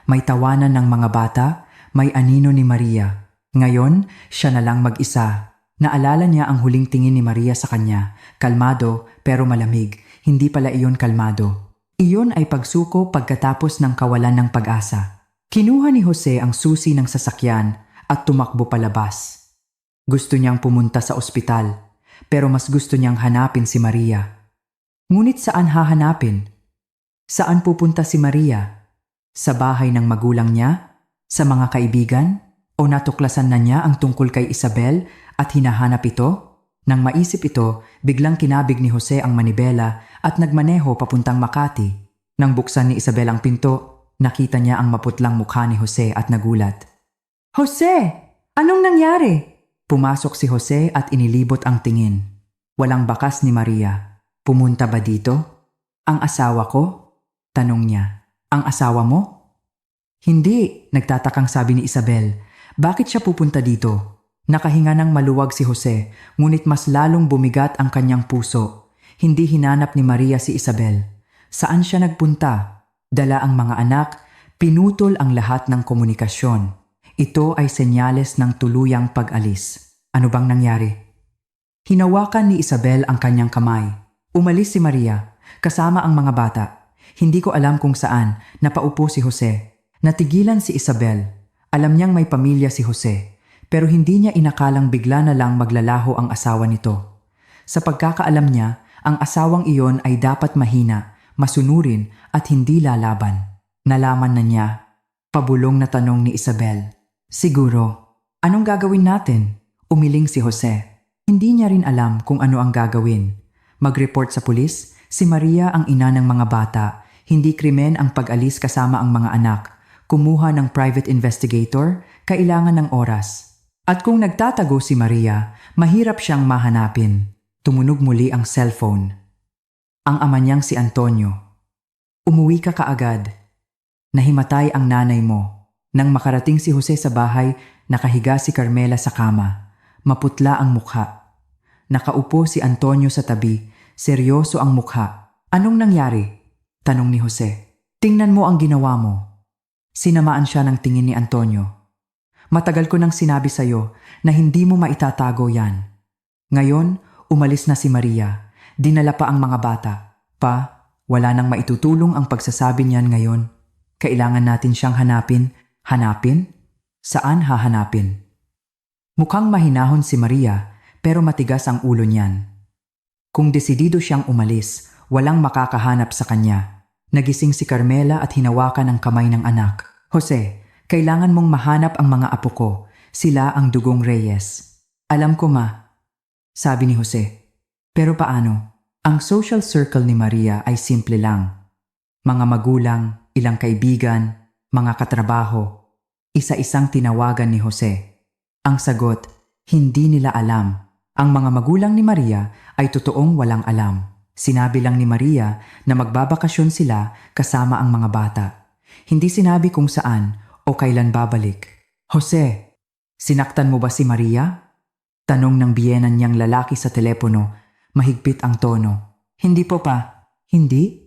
A: May tawanan ng mga bata, may anino ni Maria. Ngayon, siya na lang mag-isa. Naalala niya ang huling tingin ni Maria sa kanya. Kalmado pero malamig. Hindi pala iyon kalmado. Iyon ay pagsuko pagkatapos ng kawalan ng pag-asa. Kinuha ni Jose ang susi ng sasakyan at tumakbo palabas. Gusto niyang pumunta sa ospital, pero mas gusto niyang hanapin si Maria. Ngunit saan hahanapin? Saan pupunta si Maria? Sa bahay ng magulang niya? Sa mga kaibigan? O natuklasan na niya ang tungkol kay Isabel at hinahanap ito? Nang maisip ito, biglang kinabig ni Jose ang manibela at nagmaneho papuntang Makati. Nang buksan ni Isabel ang pinto, nakita niya ang maputlang mukha ni Jose at nagulat. Jose! Anong nangyari? Pumasok si Jose at inilibot ang tingin. Walang bakas ni Maria. Pumunta ba dito? Ang asawa ko? Tanong niya. Ang asawa mo? Hindi, nagtatakang sabi ni Isabel. Bakit siya pupunta dito? Nakahinga ng maluwag si Jose, ngunit mas lalong bumigat ang kanyang puso. Hindi hinanap ni Maria si Isabel. Saan siya nagpunta? Dala ang mga anak, pinutol ang lahat ng komunikasyon. Ito ay senyales ng tuluyang pag-alis. Ano bang nangyari? Hinawakan ni Isabel ang kanyang kamay. Umalis si Maria, kasama ang mga bata. Hindi ko alam kung saan, napaupo si Jose. Natigilan si Isabel. Alam niyang may pamilya si Jose, pero hindi niya inakalang bigla na lang maglalaho ang asawa nito. Sa pagkakaalam niya, ang asawang iyon ay dapat mahina, masunurin at hindi lalaban. Nalaman na niya. Pabulong na tanong ni Isabel. Siguro, anong gagawin natin? Umiling si Jose. Hindi niya rin alam kung ano ang gagawin. Mag-report sa pulis, si Maria ang ina ng mga bata. Hindi krimen ang pag-alis kasama ang mga anak. Kumuha ng private investigator, kailangan ng oras. At kung nagtatago si Maria, mahirap siyang mahanapin. Tumunog muli ang cellphone. Ang ama niyang si Antonio. Umuwi ka kaagad. Nahimatay ang nanay mo. Nang makarating si Jose sa bahay, nakahiga si Carmela sa kama. Maputla ang mukha. Nakaupo si Antonio sa tabi, seryoso ang mukha. Anong nangyari? Tanong ni Jose. Tingnan mo ang ginawa mo. Sinamaan siya ng tingin ni Antonio. Matagal ko nang sinabi sa'yo na hindi mo maitatago yan. Ngayon, umalis na si Maria. Dinala pa ang mga bata. Pa, wala nang maitutulong ang pagsasabi niyan ngayon. Kailangan natin siyang hanapin. Hanapin? Saan hahanapin? Mukhang mahinahon si Maria, pero matigas ang ulo niyan. Kung desidido siyang umalis, walang makakahanap sa kanya. Nagising si Carmela at hinawakan ang kamay ng anak. Jose, kailangan mong mahanap ang mga apo ko. Sila ang dugong Reyes. Alam ko ma, sabi ni Jose. Pero paano? Ang social circle ni Maria ay simple lang. Mga magulang, ilang kaibigan, mga katrabaho. Isa-isang tinawagan ni Jose. Ang sagot, hindi nila alam. Ang mga magulang ni Maria ay totoong walang alam. Sinabi lang ni Maria na magbabakasyon sila kasama ang mga bata. Hindi sinabi kung saan o kailan babalik. Jose, sinaktan mo ba si Maria? Tanong ng biyenan niyang lalaki sa telepono, mahigpit ang tono. Hindi po pa. Hindi?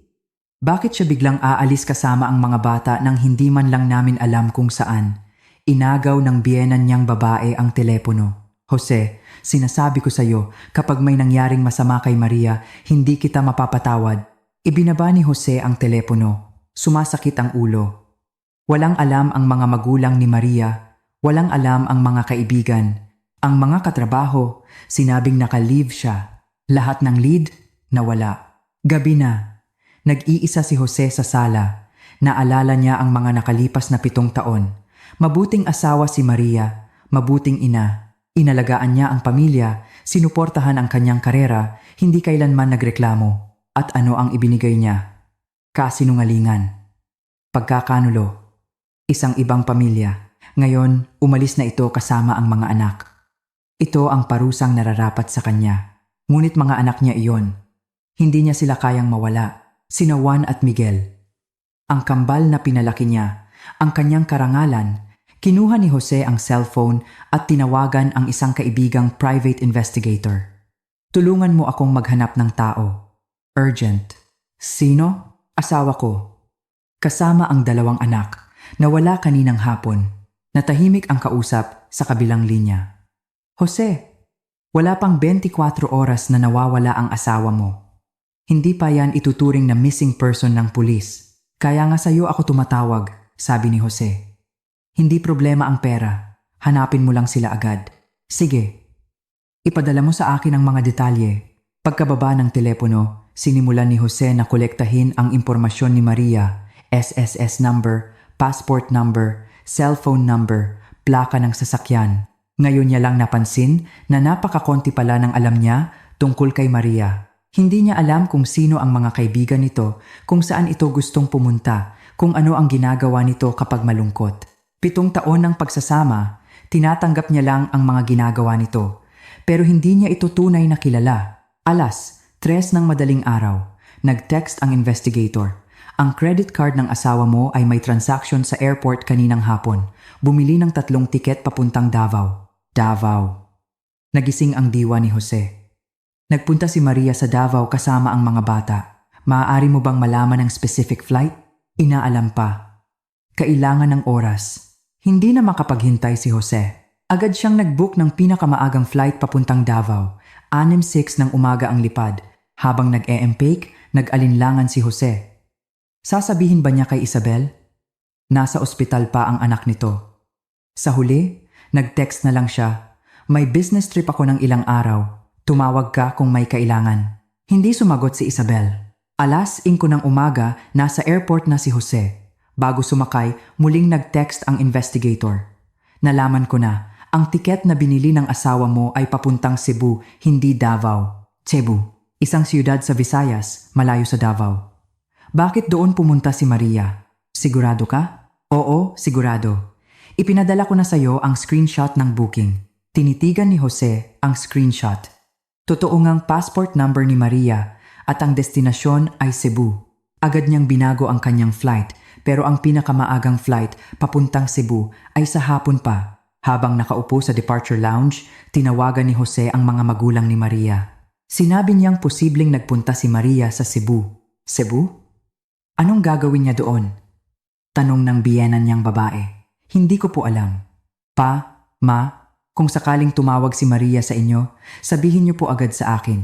A: Bakit siya biglang aalis kasama ang mga bata nang hindi man lang namin alam kung saan? Inagaw ng biyenan niyang babae ang telepono. Jose, sinasabi ko sa iyo, kapag may nangyaring masama kay Maria, hindi kita mapapatawad. Ibinaba ni Jose ang telepono. Sumasakit ang ulo. Walang alam ang mga magulang ni Maria. Walang alam ang mga kaibigan. Ang mga katrabaho, sinabing naka-leave siya. Lahat ng lead, nawala. Gabi na. Nag-iisa si Jose sa sala. Naalala niya ang mga nakalipas na 7 taon. Mabuting asawa si Maria, mabuting ina. Inalagaan niya ang pamilya, sinuportahan ang kanyang karera, hindi kailanman nagreklamo. At ano ang ibinigay niya? Kasinungalingan. Pagkakanulo. Isang ibang pamilya. Ngayon, umalis na ito kasama ang mga anak. Ito ang parusang nararapat sa kanya. Ngunit mga anak niya iyon. Hindi niya sila kayang mawala. Sina Juan at Miguel. Ang kambal na pinalaki niya, ang kanyang karangalan. Kinuha ni Jose ang cellphone at tinawagan ang isang kaibigang private investigator. Tulungan mo akong maghanap ng tao. Urgent. Sino? Asawa ko. Kasama ang 2 anak. Nawala kaninang hapon. Natahimik ang kausap sa kabilang linya. Jose, wala pang 24 oras na nawawala ang asawa mo. Hindi pa yan ituturing na missing person ng pulis. Kaya nga sa'yo ako tumatawag, sabi ni Jose. Hindi problema ang pera. Hanapin mo lang sila agad. Sige. Ipadala mo sa akin ang mga detalye. Pagkababa ng telepono, sinimulan ni Jose na kolektahin ang impormasyon ni Maria, SSS number, passport number, cellphone number, plaka ng sasakyan. Ngayon niya lang napansin na napakakonti pala ng alam niya tungkol kay Maria. Hindi niya alam kung sino ang mga kaibigan nito, kung saan ito gustong pumunta, kung ano ang ginagawa nito kapag malungkot. 7 taon ng pagsasama, tinatanggap niya lang ang mga ginagawa nito. Pero hindi niya ito tunay na kilala. 3:00 ng madaling araw, nag-text ang investigator. Ang credit card ng asawa mo ay may transaction sa airport kaninang hapon. Bumili ng 3 tiket papuntang Davao. Davao. Nagising ang diwa ni Jose. Nagpunta si Maria sa Davao kasama ang mga bata. Maaari mo bang malaman ang specific flight? Inaalam pa. Kailangan ng oras. Hindi na makapaghintay si Jose. Agad siyang nag-book ng pinakamaagang flight papuntang Davao. 6:06 ng umaga ang lipad. Habang nag-e-empake, nag-alinlangan si Jose. Sasabihin ba niya kay Isabel? Nasa ospital pa ang anak nito. Sa huli, nag-text na lang siya. May business trip ako ng ilang araw. Tumawag ka kung may kailangan. Hindi sumagot si Isabel. 5:00 ng umaga, nasa airport na si Jose. Bago sumakay, muling nag-text ang investigator. Nalaman ko na, ang tiket na binili ng asawa mo ay papuntang Cebu, hindi Davao. Cebu, isang siyudad sa Visayas, malayo sa Davao. Bakit doon pumunta si Maria? Sigurado ka? Oo, sigurado. Ipinadala ko na sa'yo ang screenshot ng booking. Tinitigan ni Jose ang screenshot. Totoo ngang passport number ni Maria at ang destinasyon ay Cebu. Agad niyang binago ang kanyang flight. Pero ang pinakamaagang flight papuntang Cebu ay sa hapon pa. Habang nakaupo sa departure lounge, tinawagan ni Jose ang mga magulang ni Maria. Sinabi niyang posibleng nagpunta si Maria sa Cebu. Cebu? Anong gagawin niya doon? Tanong ng biyenan niyang babae. Hindi ko po alam. Pa, ma, kung sakaling tumawag si Maria sa inyo, sabihin niyo po agad sa akin.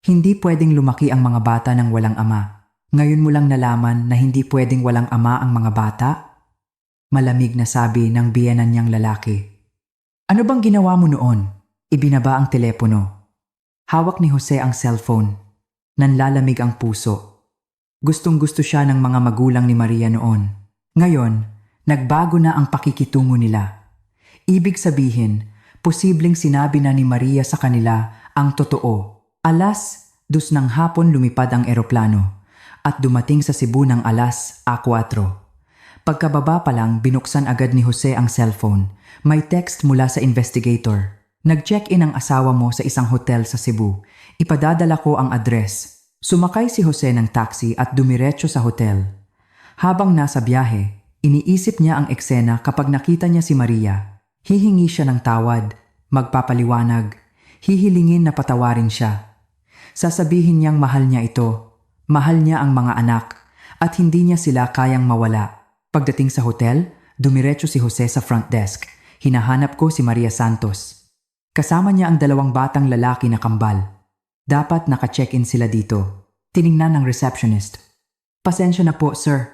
A: Hindi pwedeng lumaki ang mga bata ng walang ama. Ngayon mo lang nalaman na hindi pwedeng walang ama ang mga bata? Malamig na sabi ng biyenan niyang lalaki. Ano bang ginawa mo noon? Ibinaba ang telepono. Hawak ni Jose ang cellphone. Nanlalamig ang puso. Gustong-gusto siya ng mga magulang ni Maria noon. Ngayon, nagbago na ang pakikitungo nila. Ibig sabihin, posibleng sinabi na ni Maria sa kanila ang totoo. 2:00 ng hapon lumipad ang eroplano. At dumating sa Cebu ng 4:00. Pagkababa pa lang binuksan agad ni Jose ang cellphone. May text mula sa investigator. Nag-check-in ang asawa mo sa isang hotel sa Cebu. Ipadadala ko ang address. Sumakay si Jose ng taxi at dumiretso sa hotel. Habang nasa biyahe, iniisip niya ang eksena kapag nakita niya si Maria. Hihingi siya ng tawad, magpapaliwanag, hihilingin na patawarin siya. Sasabihin niyang mahal niya ito, mahal niya ang mga anak, at hindi niya sila kayang mawala. Pagdating sa hotel, dumiretso si Jose sa front desk. Hinahanap ko si Maria Santos. Kasama niya ang 2 batang lalaki na kambal. Dapat naka-check-in sila dito. Tiningnan ng receptionist. Pasensya na po, sir.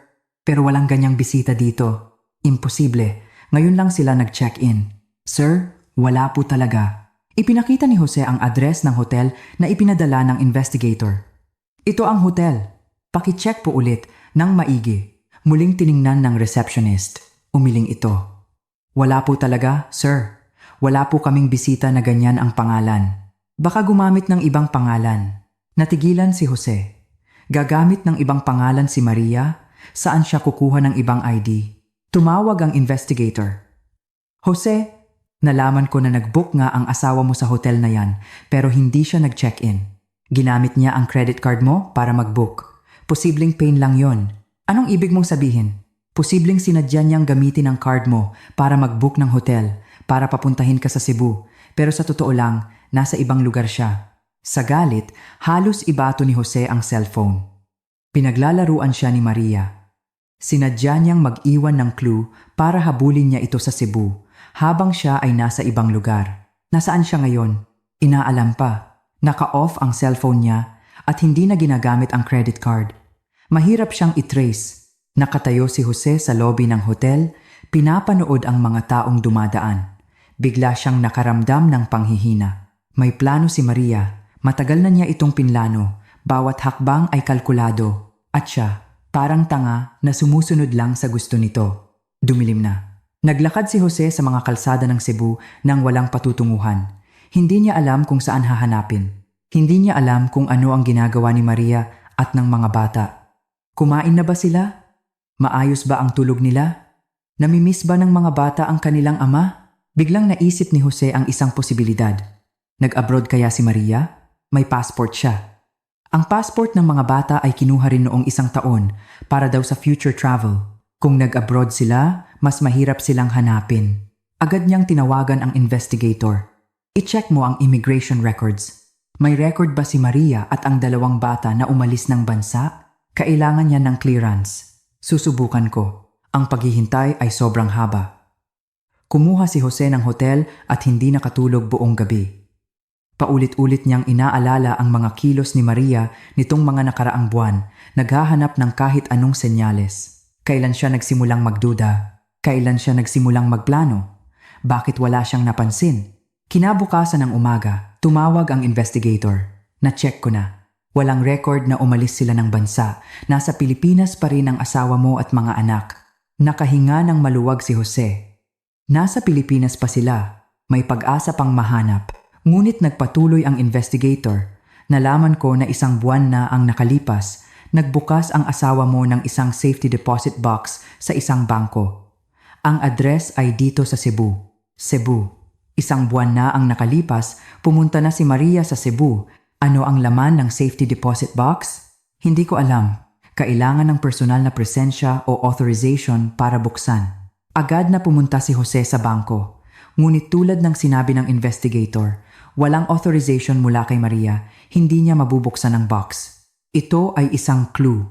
A: Pero walang ganyang bisita dito. Imposible. Ngayon lang sila nag-check-in. Sir, wala po talaga. Ipinakita ni Jose ang address ng hotel na ipinadala ng investigator. Ito ang hotel. Paki-check po ulit ng maigi. Muling tiningnan ng receptionist. Umiling ito. Wala po talaga, sir. Wala po kaming bisita na ganyan ang pangalan. Baka gumamit ng ibang pangalan. Natigilan si Jose. Gagamit ng ibang pangalan si Maria? Saan siya kukuha ng ibang ID? Tumawag ang investigator. Jose, nalaman ko na nag-book nga ang asawa mo sa hotel na yan pero hindi siya nag-check-in. Ginamit niya ang credit card mo para mag-book. Posibleng pain lang yon. Anong ibig mong sabihin? Posibleng sinadya niyang gamitin ang card mo para mag-book ng hotel, para papuntahin ka sa Cebu. Pero sa totoo lang, nasa ibang lugar siya. Sa galit, halos ibato ni Jose ang cellphone. Pinaglalaruan siya ni Maria. Sinadya niyang mag-iwan ng clue para habulin niya ito sa Cebu habang siya ay nasa ibang lugar. Nasaan siya ngayon? Inaalam pa. Naka-off ang cellphone niya at hindi na ginagamit ang credit card. Mahirap siyang i-trace. Nakatayo si Jose sa lobby ng hotel, pinapanood ang mga taong dumadaan. Bigla siyang nakaramdam ng panghihina. May plano si Maria. Matagal na niya itong pinlano. Bawat hakbang ay kalkulado. At siya, parang tanga na sumusunod lang sa gusto nito. Dumilim na. Naglakad si Jose sa mga kalsada ng Cebu nang walang patutunguhan. Hindi niya alam kung saan hahanapin. Hindi niya alam kung ano ang ginagawa ni Maria at ng mga bata. Kumain na ba sila? Maayos ba ang tulog nila? Namimiss ba ng mga bata ang kanilang ama? Biglang naisip ni Jose ang isang posibilidad. Nag-abroad kaya si Maria? May passport siya. Ang passport ng mga bata ay kinuha rin noong 1 taon para daw sa future travel. Kung nag-abroad sila, mas mahirap silang hanapin. Agad niyang tinawagan ang investigator. I-check mo ang immigration records. May record ba si Maria at ang 2 bata na umalis ng bansa? Kailangan niya ng clearance. Susubukan ko. Ang paghihintay ay sobrang haba. Kumuha si Jose ng hotel at hindi nakatulog buong gabi. Paulit-ulit niyang inaalala ang mga kilos ni Maria nitong mga nakaraang buwan, naghahanap ng kahit anong senyales. Kailan siya nagsimulang magduda? Kailan siya nagsimulang magplano? Bakit wala siyang napansin? Kinabukasan ng umaga, tumawag ang investigator. Na-check ko na. Walang record na umalis sila ng bansa. Nasa Pilipinas pa rin ang asawa mo at mga anak. Nakahinga ng maluwag si Jose. Nasa Pilipinas pa sila. May pag-asa pang mahanap. Ngunit nagpatuloy ang investigator. Nalaman ko na 1 buwan na ang nakalipas. Nagbukas ang asawa mo ng isang safety deposit box sa isang bangko. Ang address ay dito sa Cebu. Cebu. 1 buwan na ang nakalipas, pumunta na si Maria sa Cebu. Ano ang laman ng safety deposit box? Hindi ko alam. Kailangan ng personal na presensya o authorization para buksan. Agad na pumunta si Jose sa bangko. Ngunit tulad ng sinabi ng investigator, walang authorization mula kay Maria, hindi niya mabubuksan ang box. Ito ay isang clue.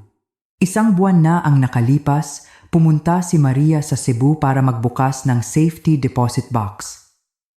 A: 1 buwan na ang nakalipas, pumunta si Maria sa Cebu para magbukas ng safety deposit box.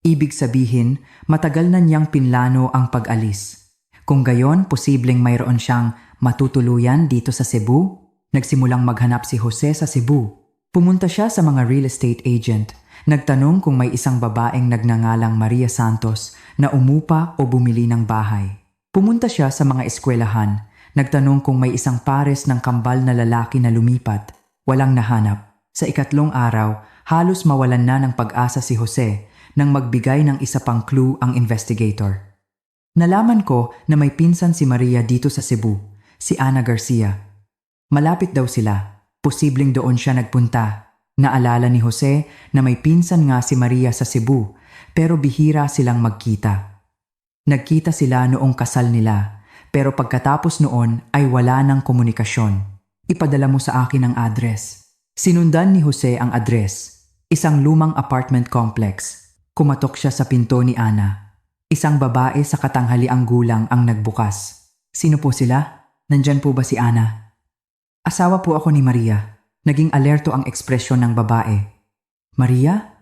A: Ibig sabihin, matagal na niyang pinlano ang pag-alis. Kung gayon, posibleng mayroon siyang matutuluyan dito sa Cebu? Nagsimulang maghanap si Jose sa Cebu. Pumunta siya sa mga real estate agent. Nagtanong kung may isang babaeng nagngangalang Maria Santos na umupa o bumili ng bahay. Pumunta siya sa mga eskwelahan. Nagtanong kung may isang pares ng kambal na lalaki na lumipat. Walang nahanap. Sa 3 araw, halos mawalan na ng pag-asa si Jose nang magbigay ng isa pang clue ang investigator. Nalaman ko na may pinsan si Maria dito sa Cebu, si Ana Garcia. Malapit daw sila. Posibleng doon siya nagpunta. Naalala ni Jose na may pinsan nga si Maria sa Cebu, pero bihira silang magkita. Nagkita sila noong kasal nila, pero pagkatapos noon ay wala ng komunikasyon. Ipadala mo sa akin ang address. Sinundan ni Jose ang address, isang lumang apartment complex. Kumatok siya sa pinto ni Ana. Isang babae sa katanghaliang gulang ang nagbukas. Sino po sila? Nandyan po ba si Ana? Asawa po ako ni Maria. Naging alerto ang ekspresyon ng babae. Maria?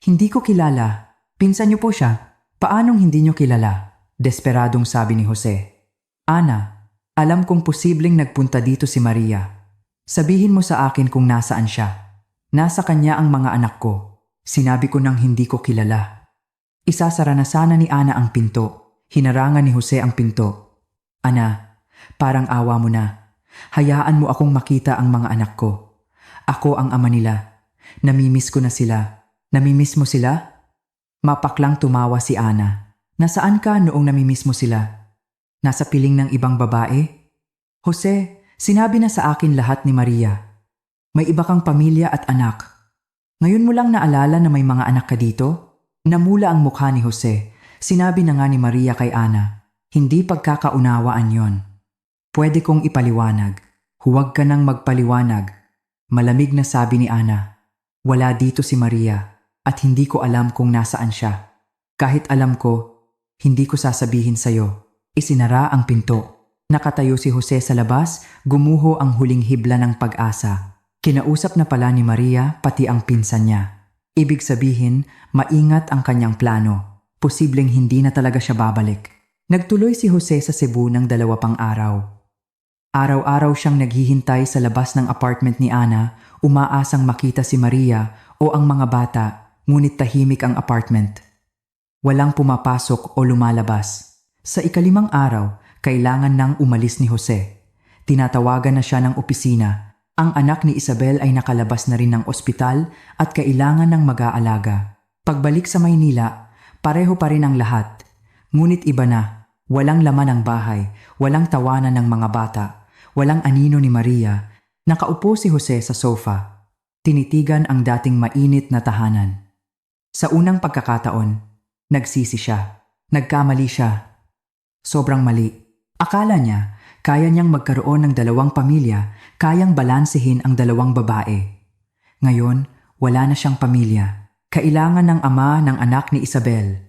A: Hindi ko kilala. Pinsan niyo po siya. Paanong hindi niyo kilala? Desperadong sabi ni Jose. Ana, alam kong posibleng nagpunta dito si Maria. Sabihin mo sa akin kung nasaan siya. Nasa kanya ang mga anak ko. Sinabi ko nang hindi ko kilala. Isasara na sana ni Ana ang pinto. Hinarangan ni Jose ang pinto. Ana, parang awa mo na. Hayaan mo akong makita ang mga anak ko. Ako ang ama nila. Namimiss ko na sila. Namimiss mo sila? Mapaklang tumawa si Ana. Nasaan ka noong namimiss mo sila? Nasa piling ng ibang babae? Jose, sinabi na sa akin lahat ni Maria. May iba kang pamilya at anak. Ngayon mo lang naalala na may mga anak ka dito? Namula ang mukha ni Jose. Sinabi na nga ni Maria kay Ana. Hindi pagkakaunawaan yon. Pwede kong ipaliwanag. Huwag ka nang magpaliwanag. Malamig na sabi ni Ana. Wala dito si Maria. At hindi ko alam kung nasaan siya. Kahit alam ko, hindi ko sasabihin sa'yo. Isinara ang pinto. Nakatayo si Jose sa labas, gumuho ang huling hibla ng pag-asa. Kinausap na pala ni Maria pati ang pinsan niya. Ibig sabihin, maingat ang kanyang plano. Posibleng hindi na talaga siya babalik. Nagtuloy si Jose sa Cebu ng 2 pang araw. Araw-araw siyang naghihintay sa labas ng apartment ni Ana, umaasang makita si Maria o ang mga bata. Ngunit tahimik ang apartment. Walang pumapasok o lumalabas. Sa 5 araw, kailangan nang umalis ni Jose. Tinatawagan na siya ng opisina. Ang anak ni Isabel ay nakalabas na rin ng ospital at kailangan ng mag-aalaga. Pagbalik sa Maynila, pareho pa rin ang lahat. Ngunit iba na. Walang laman ang bahay, walang tawanan ng mga bata, walang anino ni Maria. Nakaupo si Jose sa sofa. Tinitigan ang dating mainit na tahanan. Sa unang pagkakataon, nagsisi siya. Nagkamali siya. Sobrang mali. Akala niya, kaya niyang magkaroon ng 2 pamilya, kayang balansehin ang 2 babae. Ngayon, wala na siyang pamilya. Kailangan ng ama ng anak ni Isabel.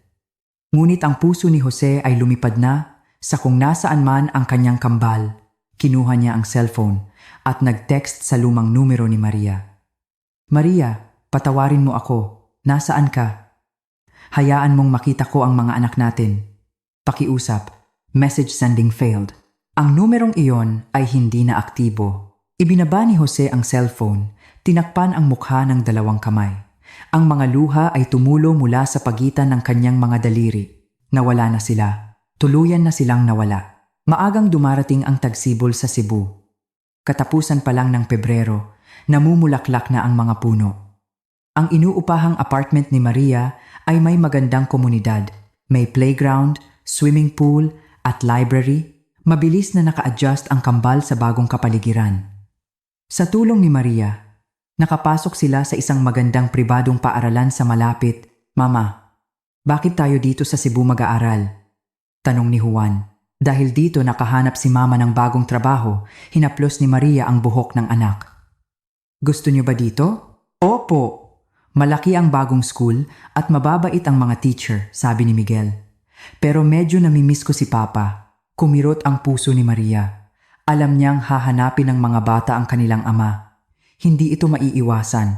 A: Ngunit ang puso ni Jose ay lumipad na sa kung nasaan man ang kanyang kambal. Kinuha niya ang cellphone at nag-text sa lumang numero ni Maria. Maria, patawarin mo ako. Nasaan ka? Hayaan mong makita ko ang mga anak natin. Pakiusap. Message sending failed. Ang numerong iyon ay hindi na aktibo. Ibinaba ni Jose ang cellphone. Tinakpan ang mukha ng 2 kamay. Ang mga luha ay tumulo mula sa pagitan ng kanyang mga daliri. Nawala na sila. Tuluyan na silang nawala. Maagang dumarating ang tagsibol sa Cebu. Katapusan pa lang ng Pebrero, namumulaklak na ang mga puno. Ang inuupahang apartment ni Maria ay may magandang komunidad. May playground, swimming pool, at library. Mabilis na naka-adjust ang kambal sa bagong kapaligiran. Sa tulong ni Maria, nakapasok sila sa isang magandang pribadong paaralan sa malapit. Mama, bakit tayo dito sa Cebu mag-aaral? Tanong ni Juan. Dahil dito nakahanap si Mama ng bagong trabaho, hinaplos ni Maria ang buhok ng anak. Gusto niyo ba dito? Opo. Malaki ang bagong school at mababait ang mga teacher, sabi ni Miguel. Pero medyo namimiss ko si Papa. Kumirot ang puso ni Maria. Alam niyang hahanapin ng mga bata ang kanilang ama. Hindi ito maiiwasan.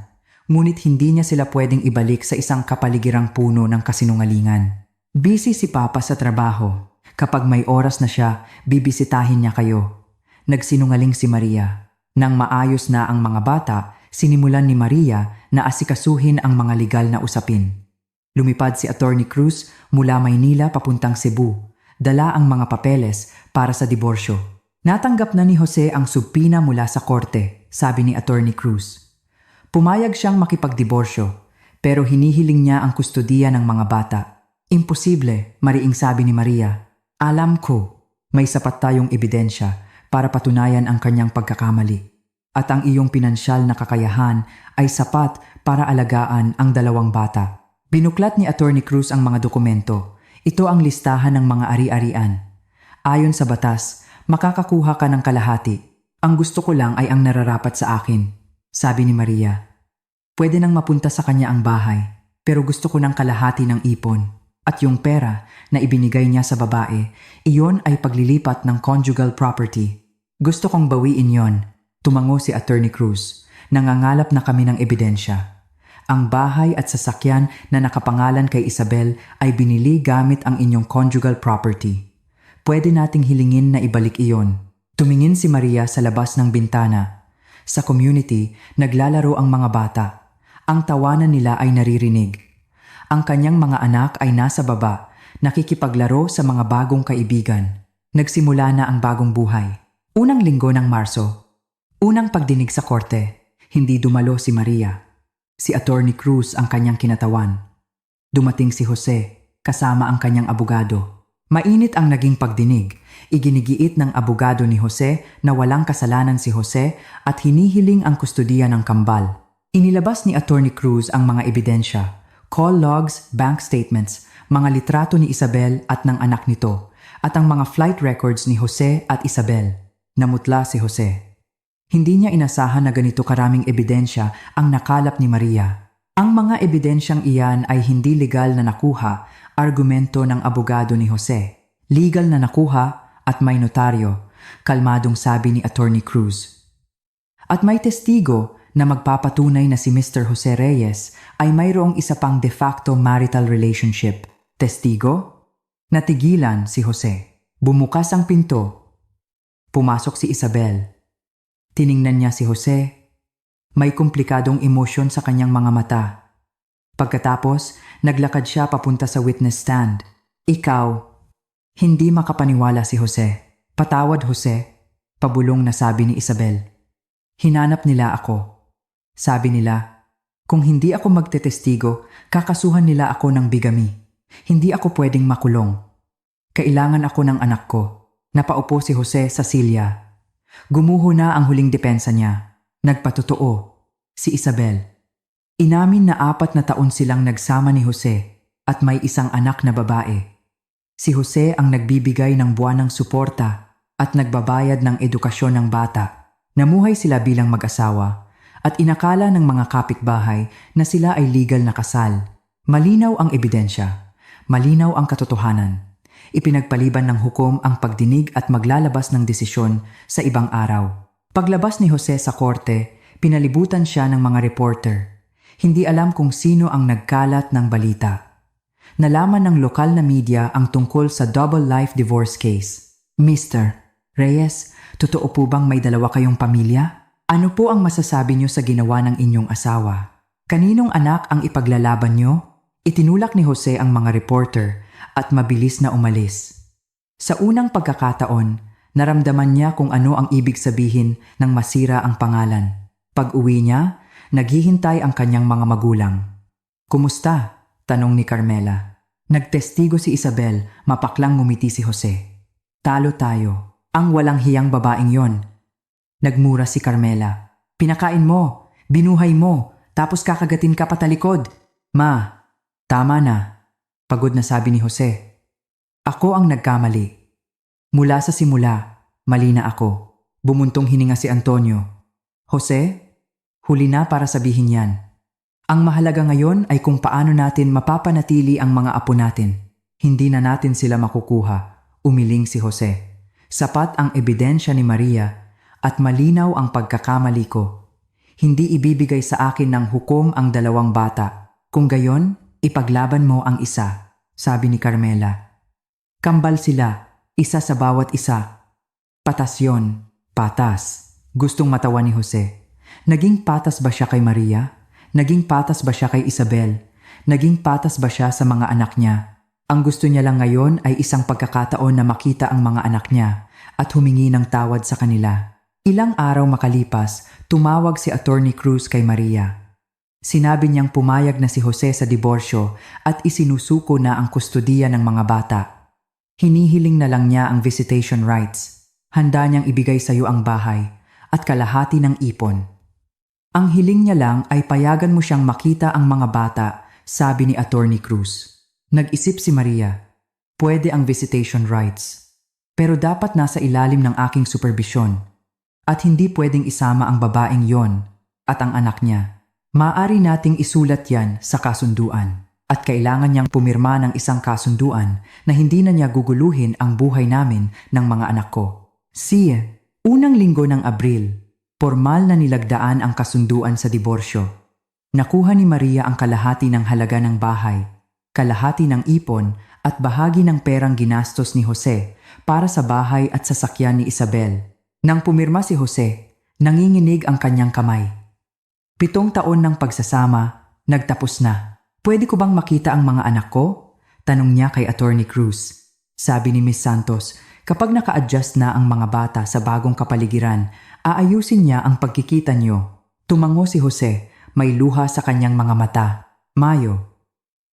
A: Ngunit hindi niya sila pwedeng ibalik sa isang kapaligirang puno ng kasinungalingan. Busy si Papa sa trabaho. Kapag may oras na siya, bibisitahin niya kayo. Nagsinungaling si Maria. Nang maayos na ang mga bata, sinimulan ni Maria na asikasuhin ang mga legal na usapin. Lumipad si Attorney Cruz mula Maynila papuntang Cebu. Dala ang mga papeles para sa diborsyo. Natanggap na ni Jose ang subpina mula sa korte, sabi ni Attorney Cruz. Pumayag siyang makipagdiborsyo, pero hinihiling niya ang kustodiya ng mga bata. Imposible, mariing sabi ni Maria. Alam ko, may sapat tayong ebidensya para patunayan ang kanyang pagkakamali. At ang iyong pinansyal na kakayahan ay sapat para alagaan ang 2 bata. Binuklat ni Attorney Cruz ang mga dokumento. Ito ang listahan ng mga ari-arian. Ayon sa batas, makakakuha ka ng kalahati. Ang gusto ko lang ay ang nararapat sa akin, sabi ni Maria. Pwede nang mapunta sa kanya ang bahay, pero gusto ko ng kalahati ng ipon. At yung pera na ibinigay niya sa babae, iyon ay paglilipat ng conjugal property. Gusto kong bawiin yon, tumango si Attorney Cruz. Nangangalap na kami ng ebidensya. Ang bahay at sasakyan na nakapangalan kay Isabel ay binili gamit ang inyong conjugal property. Pwede nating hilingin na ibalik iyon. Tumingin si Maria sa labas ng bintana. Sa community, naglalaro ang mga bata. Ang tawanan nila ay naririnig. Ang kanyang mga anak ay nasa baba, nakikipaglaro sa mga bagong kaibigan. Nagsimula na ang bagong buhay. Unang linggo ng Marso. Unang pagdinig sa korte. Hindi dumalo si Maria. Si Attorney Cruz ang kanyang kinatawan. Dumating si Jose, kasama ang kanyang abogado. Mainit ang naging pagdinig. Iginigiit ng abogado ni Jose na walang kasalanan si Jose at hinihiling ang kustudiya ng kambal. Inilabas ni Attorney Cruz ang mga ebidensya, call logs, bank statements, mga litrato ni Isabel at ng anak nito, at ang mga flight records ni Jose at Isabel. Namutla si Jose. Hindi niya inasahan na ganito karaming ebidensya ang nakalap ni Maria. Ang mga ebidensyang iyan ay hindi legal na nakuha, argumento ng abogado ni Jose. Legal na nakuha at may notaryo, kalmadong sabi ni Attorney Cruz. At may testigo na magpapatunay na si Mr. Jose Reyes ay mayroong isa pang de facto marital relationship. Testigo? Natigilan si Jose. Bumukas ang pinto. Pumasok si Isabel. Tiningnan niya si Jose. May komplikadong emosyon sa kanyang mga mata. Pagkatapos, naglakad siya papunta sa witness stand. Ikaw. Hindi makapaniwala si Jose. Patawad, Jose. Pabulong na sabi ni Isabel. Hinanap nila ako. Sabi nila, kung hindi ako magtetestigo, kakasuhan nila ako ng bigami. Hindi ako pwedeng makulong. Kailangan ako ng anak ko. Napaupo si Jose sa silya. Gumuho na ang huling depensa niya. Nagpatotoo. Si Isabel. Inamin na 4 na taon silang nagsama ni Jose at may isang anak na babae. Si Jose ang nagbibigay ng buwanang suporta at nagbabayad ng edukasyon ng bata. Namuhay sila bilang mag-asawa at inakala ng mga kapitbahay na sila ay legal na kasal. Malinaw ang ebidensya. Malinaw ang katotohanan. Ipinagpaliban ng hukom ang pagdinig at maglalabas ng desisyon sa ibang araw. Paglabas ni Jose sa korte, pinalibutan siya ng mga reporter. Hindi alam kung sino ang nagkalat ng balita. Nalaman ng lokal na media ang tungkol sa double life divorce case. Mr. Reyes, totoo po bang may 2 kayong pamilya? Ano po ang masasabi niyo sa ginawa ng inyong asawa? Kaninong anak ang ipaglalaban niyo? Itinulak ni Jose ang mga reporter at mabilis na umalis. Sa unang pagkakataon, naramdaman niya kung ano ang ibig sabihin ng masira ang pangalan. Pag-uwi niya, naghihintay ang kanyang mga magulang. Kumusta? Tanong ni Carmela. Nagtestigo si Isabel, mapaklang ngumiti si Jose. Talo tayo. Ang walang hiyang babaeng yon. Nagmura si Carmela. Pinakain mo, binuhay mo, tapos kakagatin ka patalikod. Ma, tama na. Pagod na sabi ni Jose. Ako ang nagkamali. Mula sa simula, mali na ako. Bumuntong hininga si Antonio. Jose, huli na para sabihin yan. Ang mahalaga ngayon ay kung paano natin mapapanatili ang mga apo natin. Hindi na natin sila makukuha, umiling si Jose. Sapat ang ebidensya ni Maria at malinaw ang pagkakamali ko. Hindi ibibigay sa akin ng hukom ang 2 bata. Kung gayon, ipaglaban mo ang isa, sabi ni Carmela. Kambal sila, isa sa bawat isa. Patas yon, patas. Gustong matawa ni Jose. Naging patas ba siya kay Maria? Naging patas ba siya kay Isabel? Naging patas ba siya sa mga anak niya? Ang gusto niya lang ngayon ay isang pagkakataon na makita ang mga anak niya at humingi ng tawad sa kanila. Ilang araw makalipas, tumawag si Attorney Cruz kay Maria. Sinabi niyang pumayag na si Jose sa diborsyo at isinusuko na ang kustudiya ng mga bata. Hinihiling na lang niya ang visitation rights. Handa niyang ibigay sa iyo ang bahay at kalahati ng ipon. Ang hiling niya lang ay payagan mo siyang makita ang mga bata sabi ni Attorney Cruz. Nag-isip si Maria. Pwede ang visitation rights. Pero dapat nasa ilalim ng aking superbisyon. At hindi pwedeng isama ang babaeng yon at ang anak niya. Maaari nating isulat yan sa kasunduan. At kailangan niyang pumirma ng isang kasunduan na hindi na niya guguluhin ang buhay namin ng mga anak ko. Unang linggo ng Abril, formal na nilagdaan ang kasunduan sa diborsyo. Nakuha ni Maria ang kalahati ng halaga ng bahay, kalahati ng ipon at bahagi ng perang ginastos ni Jose para sa bahay at sasakyan ni Isabel. Nang pumirma si Jose, nanginginig ang kanyang kamay. 7 taon ng pagsasama, nagtapos na. Pwede ko bang makita ang mga anak ko? Tanong niya kay Attorney Cruz. Sabi ni Miss Santos, kapag naka-adjust na ang mga bata sa bagong kapaligiran, aayusin niya ang pagkikita niyo. Tumango si Jose, may luha sa kanyang mga mata. Mayo.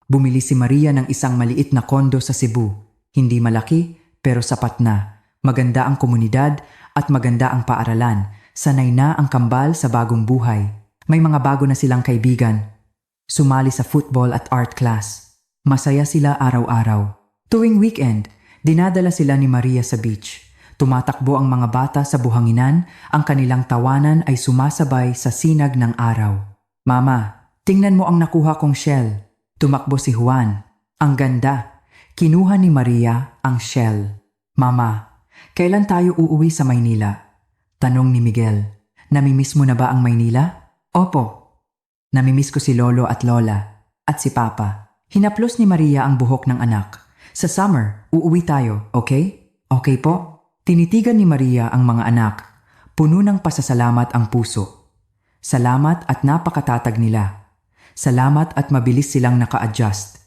A: Bumili si Maria ng isang maliit na kondo sa Cebu. Hindi malaki, pero sapat na. Maganda ang komunidad at maganda ang paaralan. Sanay na ang kambal sa bagong buhay. May mga bago na silang kaibigan. Sumali sa football at art class. Masaya sila araw-araw. Tuwing weekend, dinadala sila ni Maria sa beach. Tumatakbo ang mga bata sa buhanginan, ang kanilang tawanan ay sumasabay sa sinag ng araw. Mama, tingnan mo ang nakuha kong shell. Tumakbo si Juan. Ang ganda. Kinuha ni Maria ang shell. Mama, kailan tayo uuwi sa Maynila? Tanong ni Miguel. Namimiss mo na ba ang Maynila? Opo. Namimiss ko si Lolo at Lola at si Papa. Hinaplos ni Maria ang buhok ng anak. Sa summer, uuwi tayo, okay? Okay po? Tinitigan ni Maria ang mga anak. Puno ng pasasalamat ang puso. Salamat at napakatatag nila. Salamat at mabilis silang naka-adjust.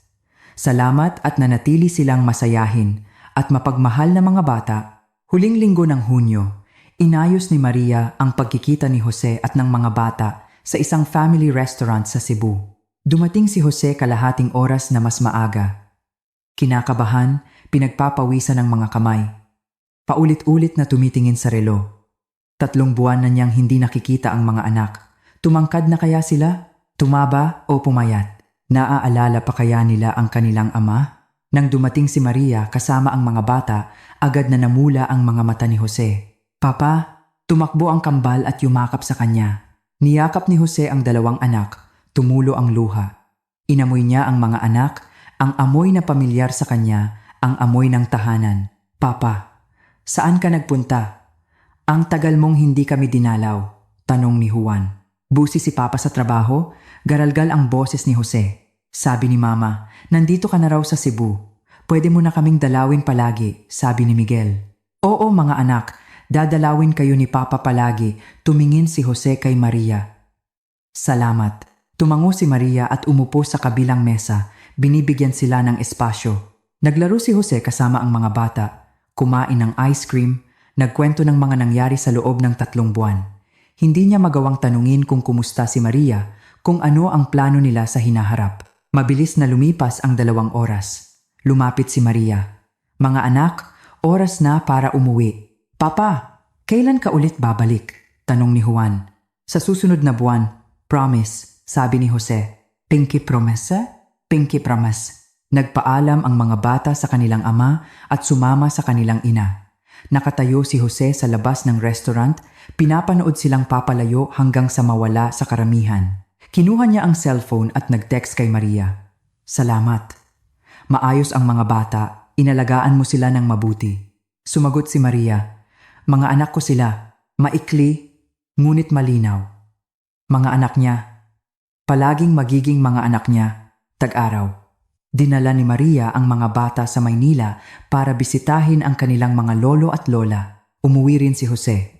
A: Salamat at nanatili silang masayahin at mapagmahal na mga bata. Huling linggo ng Hunyo, inayos ni Maria ang pagkikita ni Jose at ng mga bata sa isang family restaurant sa Cebu. Dumating si Jose kalahating oras na mas maaga. Kinakabahan, pinagpapawisan ng mga kamay. Paulit-ulit na tumitingin sa relo. 3 buwan na niyang hindi nakikita ang mga anak. Tumangkad na kaya sila? Tumaba o pumayat? Naaalala pa kaya nila ang kanilang ama? Nang dumating si Maria kasama ang mga bata, agad na namula ang mga mata ni Jose. Papa, tumakbo ang kambal at yumakap sa kanya. Niyakap ni Jose ang 2 anak, tumulo ang luha. Inamoy niya ang mga anak, ang amoy na pamilyar sa kanya, ang amoy ng tahanan. Papa, saan ka nagpunta? Ang tagal mong hindi kami dinalaw, tanong ni Juan. Busi si Papa sa trabaho, garalgal ang boses ni Jose. Sabi ni Mama, nandito ka na raw sa Cebu. Pwede mo na kaming dalawin palagi, sabi ni Miguel. Oo mga anak, dadalawin kayo ni Papa palagi, tumingin si Jose kay Maria. Salamat. Tumango si Maria at umupo sa kabilang mesa, binibigyan sila ng espasyo. Naglaro si Jose kasama ang mga bata, kumain ng ice cream, nagkwento ng mga nangyari sa loob ng 3 buwan. Hindi niya magawang tanungin kung kumusta si Maria, kung ano ang plano nila sa hinaharap. Mabilis na lumipas ang 2 oras. Lumapit si Maria. Mga anak, oras na para umuwi. Papa, kailan ka ulit babalik? Tanong ni Juan. Sa susunod na buwan, promise, sabi ni Jose. Pinky promise? Pinky promise. Nagpaalam ang mga bata sa kanilang ama at sumama sa kanilang ina. Nakatayo si Jose sa labas ng restaurant, pinapanood silang papalayo hanggang sa mawala sa karamihan. Kinuha niya ang cellphone at nag-text kay Maria. Salamat. Maayos ang mga bata, inalagaan mo sila ng mabuti. Sumagot si Maria. Mga anak ko sila, maikli, ngunit malinaw. Mga anak niya, palaging magiging mga anak niya, tag-araw. Dinala ni Maria ang mga bata sa Maynila para bisitahin ang kanilang mga lolo at lola. Umuwi rin si Jose.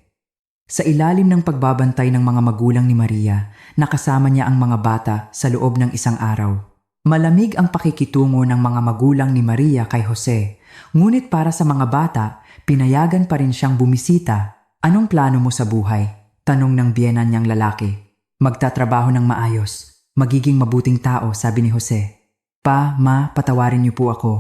A: Sa ilalim ng pagbabantay ng mga magulang ni Maria, nakasama niya ang mga bata sa loob ng isang araw. Malamig ang pakikitungo ng mga magulang ni Maria kay Jose, ngunit para sa mga bata, pinayagan pa rin siyang bumisita. Anong plano mo sa buhay? Tanong ng biyenan niyang lalaki. Magtatrabaho ng maayos. Magiging mabuting tao, sabi ni Jose. Pa, ma, patawarin niyo po ako.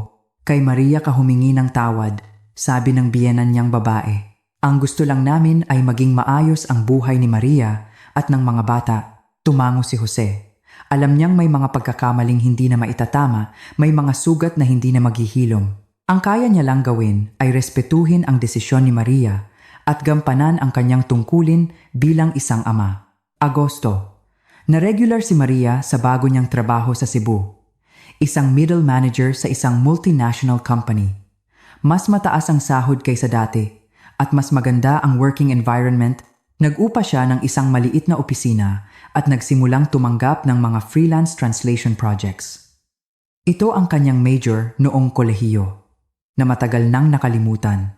A: Kay Maria ka humingi ng tawad, sabi ng biyenan niyang babae. Ang gusto lang namin ay maging maayos ang buhay ni Maria at ng mga bata. Tumango si Jose. Alam niyang may mga pagkakamaling hindi na maitatama, may mga sugat na hindi na maghihilom. Ang kaya niya lang gawin ay respetuhin ang desisyon ni Maria at gampanan ang kanyang tungkulin bilang isang ama. Agosto. Na-regular si Maria sa bago niyang trabaho sa Cebu. Isang middle manager sa isang multinational company. Mas mataas ang sahod kaysa dati at mas maganda ang working environment. Nag-upa siya ng isang maliit na opisina at nagsimulang tumanggap ng mga freelance translation projects. Ito ang kanyang major noong kolehiyo, na matagal nang nakalimutan.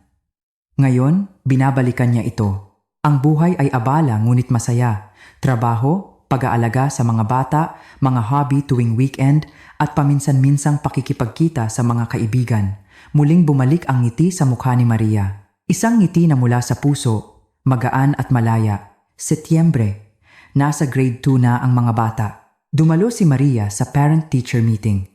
A: Ngayon, binabalikan niya ito. Ang buhay ay abala ngunit masaya. Trabaho, pag-aalaga sa mga bata, mga hobby tuwing weekend, at paminsan-minsang pakikipagkita sa mga kaibigan. Muling bumalik ang ngiti sa mukha ni Maria. Isang ngiti na mula sa puso, magaan at malaya. Setyembre. Nasa grade 2 na ang mga bata. Dumalo si Maria sa parent-teacher meeting.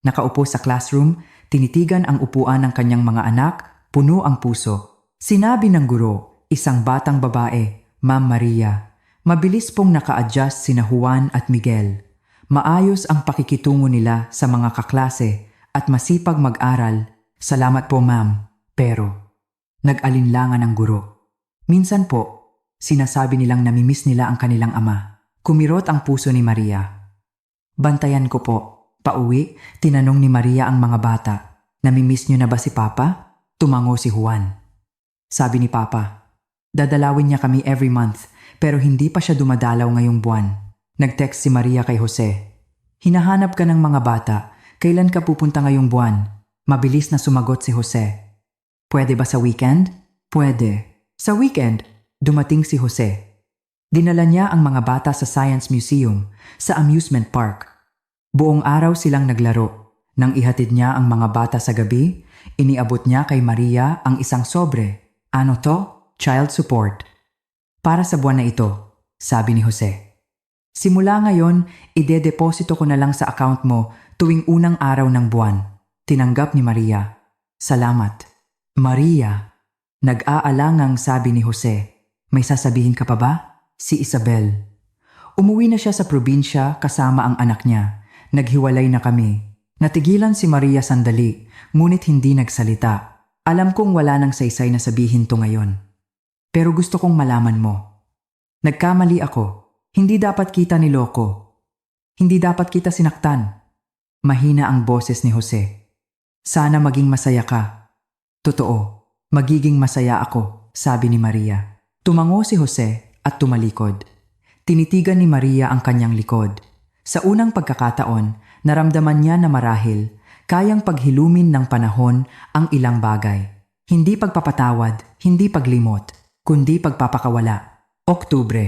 A: Nakaupo sa classroom, tinitigan ang upuan ng kanyang mga anak, puno ang puso. Sinabi ng guro, isang batang babae, Ma'am Maria, mabilis pong naka-adjust sina Juan at Miguel. Maayos ang pakikitungo nila sa mga kaklase at masipag mag-aral. Salamat po, ma'am. Pero, nag-alinlangan ang guro. Minsan po, sinasabi nilang namimiss nila ang kanilang ama. Kumirot ang puso ni Maria. Bantayan ko po. Pauwi, tinanong ni Maria ang mga bata. Namimiss niyo na ba si Papa? Tumango si Juan. Sabi ni Papa, dadalawin niya kami every month pero hindi pa siya dumadalaw ngayong buwan. Nag-text si Maria kay Jose. Hinahanap ka ng mga bata. Kailan ka pupunta ngayong buwan? Mabilis na sumagot si Jose. Pwede ba sa weekend? Pwede. Sa weekend, dumating si Jose. Dinala niya ang mga bata sa Science Museum, sa amusement park. Buong araw silang naglaro. Nang ihatid niya ang mga bata sa gabi, iniabot niya kay Maria ang isang sobre. Ano to? Child support. Para sa buwan na ito, sabi ni Jose. Simula ngayon, ide-deposito ko na lang sa account mo tuwing unang araw ng buwan. Tinanggap ni Maria. Salamat. Maria, nag-aalangang sabi ni Jose. May sasabihin ka pa ba? Si Isabel. Umuwi na siya sa probinsya kasama ang anak niya. Naghiwalay na kami. Natigilan si Maria sandali, ngunit hindi nagsalita. Alam kong wala nang saysay na sabihin to ngayon. Pero gusto kong malaman mo. Nagkamali ako. Hindi dapat kita niloko. Hindi dapat kita sinaktan. Mahina ang boses ni Jose. Sana maging masaya ka. Totoo, magiging masaya ako, sabi ni Maria. Tumango si Jose at tumalikod. Tinitigan ni Maria ang kanyang likod. Sa unang pagkakataon, naramdaman niya na marahil kayang paghilumin ng panahon ang ilang bagay. Hindi pagpapatawad, hindi paglimot, kundi pagpapakawala. Oktubre.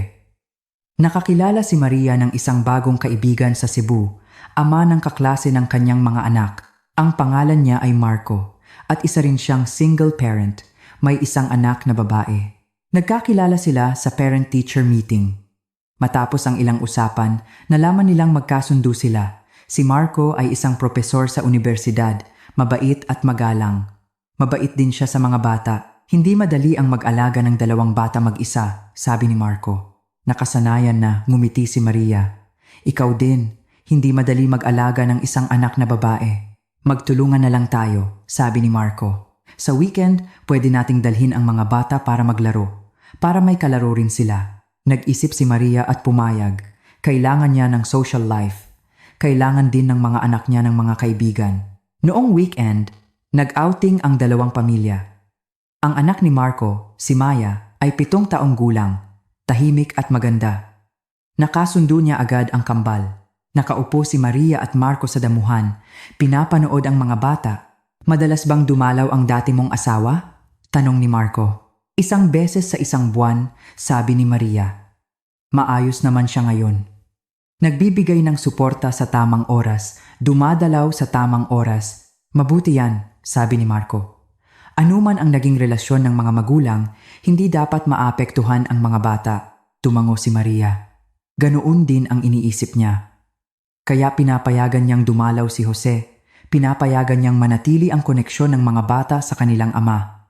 A: Nakakilala si Maria ng isang bagong kaibigan sa Cebu, ama ng kaklase ng kanyang mga anak. Ang pangalan niya ay Marco at isa rin siyang single parent, may isang anak na babae. Nagkakilala sila sa parent-teacher meeting. Matapos ang ilang usapan, nalaman nilang magkasundo sila. Si Marco ay isang propesor sa universidad, mabait at magalang. Mabait din siya sa mga bata. Hindi madali ang mag-alaga ng dalawang bata mag-isa, sabi ni Marco. Nakasanayan na ngumiti si Maria. Ikaw din, hindi madali mag-alaga ng isang anak na babae. Magtulungan na lang tayo, sabi ni Marco. Sa weekend, pwede nating dalhin ang mga bata para maglaro. Para may kalaro rin sila. Nag-isip si Maria at pumayag. Kailangan niya ng social life. Kailangan din ng mga anak niya ng mga kaibigan. Noong weekend, nag-outing ang dalawang pamilya. Ang anak ni Marco, si Maya, ay 7 taong gulang. Tahimik at maganda. Nakasundo niya agad ang kambal. Nakaupo si Maria at Marco sa damuhan. Pinapanood ang mga bata. Madalas bang dumalaw ang dati mong asawa? Tanong ni Marco. 1 beses sa 1 buwan, sabi ni Maria. Maayos naman siya ngayon. Nagbibigay ng suporta sa tamang oras, dumadalaw sa tamang oras. Mabuti yan, sabi ni Marco. Anuman ang naging relasyon ng mga magulang, hindi dapat maapektuhan ang mga bata, tumango si Maria. Ganoon din ang iniisip niya. Kaya pinapayagan niyang dumalaw si Jose, pinapayagan niyang manatili ang koneksyon ng mga bata sa kanilang ama.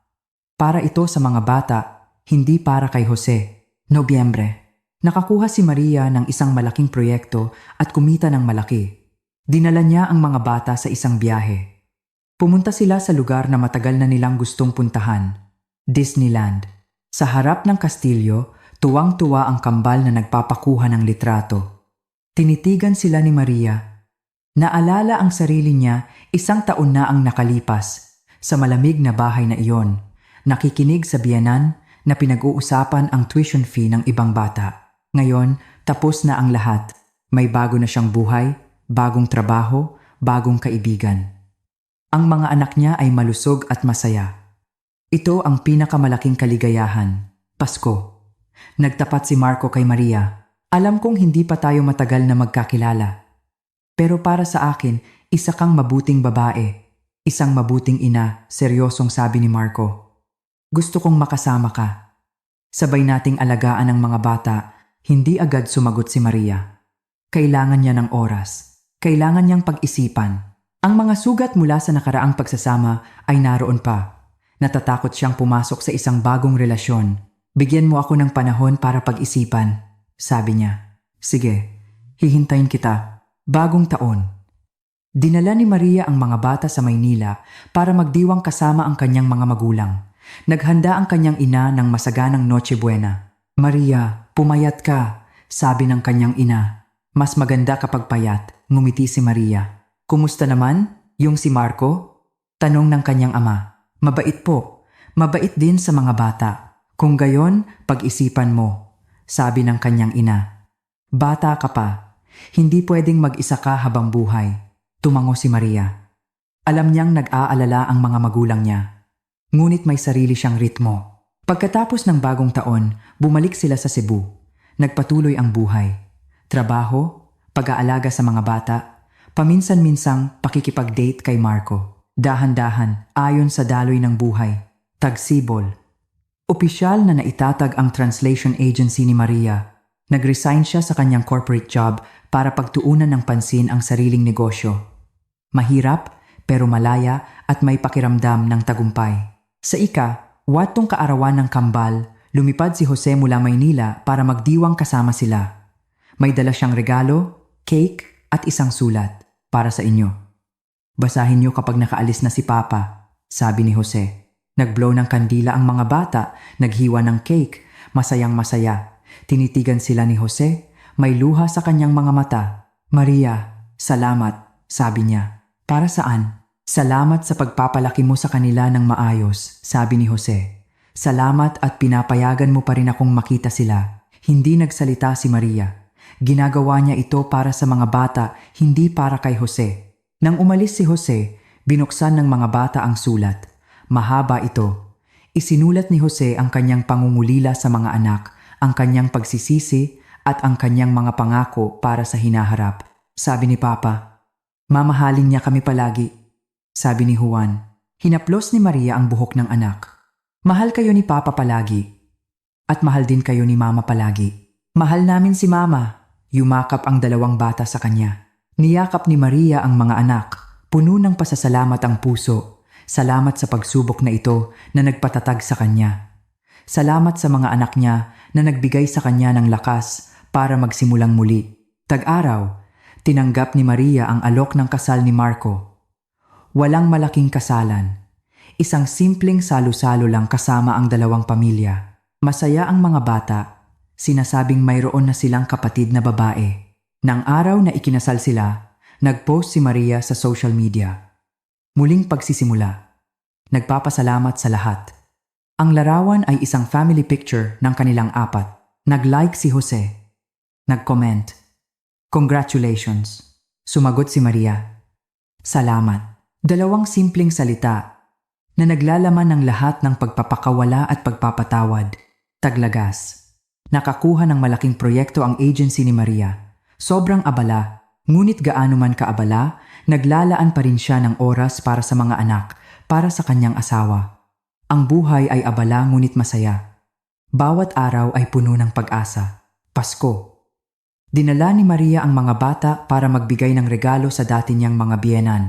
A: Para ito sa mga bata, hindi para kay Jose. Nobyembre. Nakakuha si Maria ng isang malaking proyekto at kumita ng malaki. Dinala niya ang mga bata sa isang biyahe. Pumunta sila sa lugar na matagal na nilang gustong puntahan, Disneyland. Sa harap ng kastilyo, tuwang-tuwa ang kambal na nagpapakuha ng litrato. Tinitigan sila ni Maria. Naalala ang sarili niya, 1 taon na ang nakalipas. Sa malamig na bahay na iyon, nakikinig sa biyenan na pinag-uusapan ang tuition fee ng ibang bata. Ngayon, tapos na ang lahat. May bago na siyang buhay, bagong trabaho, bagong kaibigan. Ang mga anak niya ay malusog at masaya. Ito ang pinakamalaking kaligayahan, Pasko. Nagtapat si Marco kay Maria. Alam kong hindi pa tayo matagal na magkakilala. Pero para sa akin, isa kang mabuting babae. Isang mabuting ina, seryosong sabi ni Marco. Gusto kong makasama ka. Sabay nating alagaan ang mga bata. Hindi agad sumagot si Maria. Kailangan niya ng oras. Kailangan niyang pag-isipan. Ang mga sugat mula sa nakaraang pagsasama ay naroon pa. Natatakot siyang pumasok sa isang bagong relasyon. Bigyan mo ako ng panahon para pag-isipan, sabi niya. Sige, hihintayin kita. Bagong taon. Dinala ni Maria ang mga bata sa Maynila para magdiwang kasama ang kanyang mga magulang. Naghanda ang kanyang ina ng masaganang Noche Buena. Maria, pumayat ka, sabi ng kanyang ina. Mas maganda kapag payat, ngumiti si Maria. Kumusta naman? Yung si Marco? Tanong ng kanyang ama. Mabait po. Mabait din sa mga bata. Kung gayon, pag-isipan mo, sabi ng kanyang ina. Bata ka pa. Hindi pwedeng mag-isa ka habang buhay. Tumango si Maria. Alam niyang nag-aalala ang mga magulang niya. Ngunit may sarili siyang ritmo. Pagkatapos ng bagong taon, bumalik sila sa Cebu. Nagpatuloy ang buhay. Trabaho, pag-aalaga sa mga bata, paminsan-minsang pakikipag-date kay Marco. Dahan-dahan, ayon sa daloy ng buhay. Tagsibol. Opisyal na naitatag ang translation agency ni Maria. Nag-resign siya sa kanyang corporate job para pagtuunan ng pansin ang sariling negosyo. Mahirap, pero malaya at may pakiramdam ng tagumpay. Sa watong kaarawan ng kambal, lumipad si Jose mula Maynila para magdiwang kasama sila. May dala siyang regalo, cake at isang sulat para sa inyo. Basahin niyo kapag nakaalis na si Papa, sabi ni Jose. Nagblow ng kandila ang mga bata, naghiwa ng cake, masayang masaya. Tinitigan sila ni Jose, may luha sa kanyang mga mata. Maria, salamat, sabi niya. Para saan? Salamat sa pagpapalaki mo sa kanila ng maayos, sabi ni Jose. Salamat at pinapayagan mo pa rin akong makita sila. Hindi nagsalita si Maria. Ginagawa niya ito para sa mga bata, hindi para kay Jose. Nang umalis si Jose, binuksan ng mga bata ang sulat. Mahaba ito. Isinulat ni Jose ang kanyang pangungulila sa mga anak, ang kanyang pagsisisi at ang kanyang mga pangako para sa hinaharap. Sabi ni Papa, mamahalin niya kami palagi. Sabi ni Juan, hinaplos ni Maria ang buhok ng anak. Mahal kayo ni Papa palagi. At mahal din kayo ni Mama palagi. Mahal namin si Mama. Yumakap ang dalawang bata sa kanya. Niyakap ni Maria ang mga anak. Puno ng pasasalamat ang puso. Salamat sa pagsubok na ito na nagpatatag sa kanya. Salamat sa mga anak niya na nagbigay sa kanya ng lakas para magsimulang muli. Tag-araw, tinanggap ni Maria ang alok ng kasal ni Marco. Walang malaking kasalan. Isang simpleng salo-salo lang kasama ang dalawang pamilya. Masaya ang mga bata. Sinasabing mayroon na silang kapatid na babae. Nang araw na ikinasal sila, nag-post si Maria sa social media. Muling pagsisimula. Nagpapasalamat sa lahat. Ang larawan ay isang family picture ng kanilang 4. Nag-like si Jose. Nag-comment. Congratulations. Sumagot si Maria. Salamat. 2 simpleng salita na naglalaman ng lahat ng pagpapakawala at pagpapatawad. Taglagas. Nakakuha ng malaking proyekto ang agency ni Maria. Sobrang abala, ngunit gaano man kaabala, naglalaan pa rin siya ng oras para sa mga anak, para sa kanyang asawa. Ang buhay ay abala ngunit masaya. Bawat araw ay puno ng pag-asa. Pasko. Dinala ni Maria ang mga bata para magbigay ng regalo sa dati niyang mga biyenan.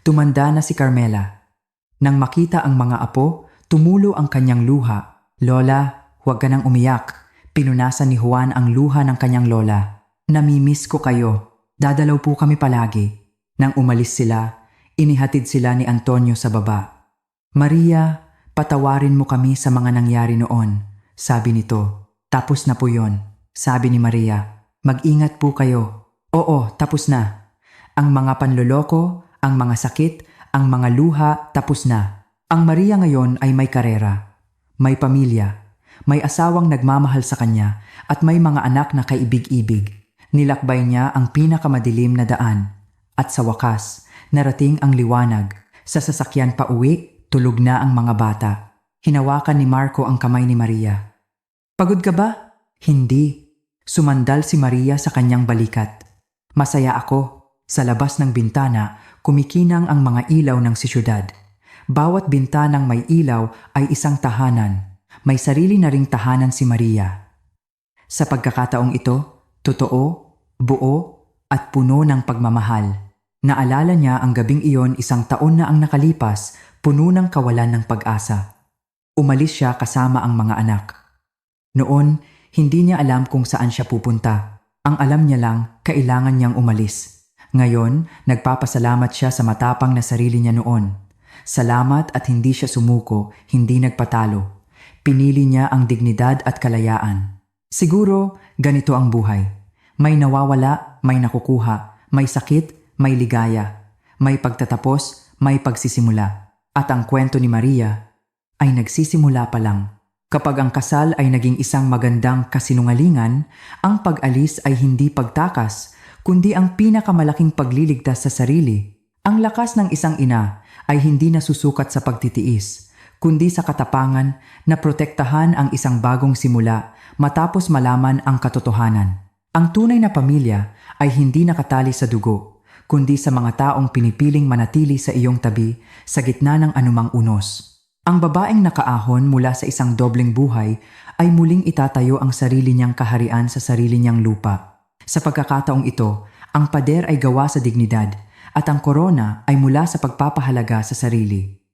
A: Tumanda na si Carmela. Nang makita ang mga apo, tumulo ang kanyang luha. Lola, huwag ka nang umiyak. Pinunasan ni Juan ang luha ng kanyang lola. Namimiss ko kayo. Dadalaw po kami palagi. Nang umalis sila, inihatid sila ni Antonio sa baba. Maria, patawarin mo kami sa mga nangyari noon, sabi nito. Tapos na po yon, sabi ni Maria. Mag-ingat po kayo. Oo, tapos na. Ang mga panloloko, ang mga sakit, ang mga luha, tapos na. Ang Maria ngayon ay may karera, may pamilya, may asawang nagmamahal sa kanya at may mga anak na kaibig-ibig. Nilakbay niya ang pinakamadilim na daan at sa wakas, narating ang liwanag. Sa sasakyan pa uwi, tulog na ang mga bata. Hinawakan ni Marco ang kamay ni Maria. Pagod ka ba? Hindi. Sumandal si Maria sa kanyang balikat. Masaya ako. Sa labas ng bintana, kumikinang ang mga ilaw ng siyudad. Bawat bintanang may ilaw ay isang tahanan. May sarili na ring tahanan si Maria. Sa pagkakataong ito, totoo, buo, at puno ng pagmamahal. Naalala niya ang gabing iyon 1 taon na ang nakalipas, puno ng kawalan ng pag-asa. Umalis siya kasama ang mga anak. Noon, hindi niya alam kung saan siya pupunta. Ang alam niya lang, kailangan niyang umalis. Ngayon, nagpapasalamat siya sa matapang na sarili niya noon. Salamat at hindi siya sumuko, hindi nagpatalo. Pinili niya ang dignidad at kalayaan. Siguro, ganito ang buhay. May nawawala, may nakukuha, may sakit, may ligaya, may pagtatapos, may pagsisimula. At ang kwento ni Maria ay nagsisimula pa lang. Kapag ang kasal ay naging isang magandang kasinungalingan, ang pag-alis ay hindi pagtakas, kundi ang pinakamalaking pagliligtas sa sarili. Ang lakas ng isang ina ay hindi nasusukat sa pagtitiis, kundi sa katapangan na protektahan ang isang bagong simula matapos malaman ang katotohanan. Ang tunay na pamilya ay hindi nakatali sa dugo, kundi sa mga taong pinipiling manatili sa iyong tabi sa gitna ng anumang unos. Ang babaeng nakaahon mula sa isang dobleng buhay ay muling itatayo ang sarili niyang kaharian sa sarili niyang lupa. Sa pagkakataong ito, ang pader ay gawa sa dignidad at ang korona ay mula sa pagpapahalaga sa sarili.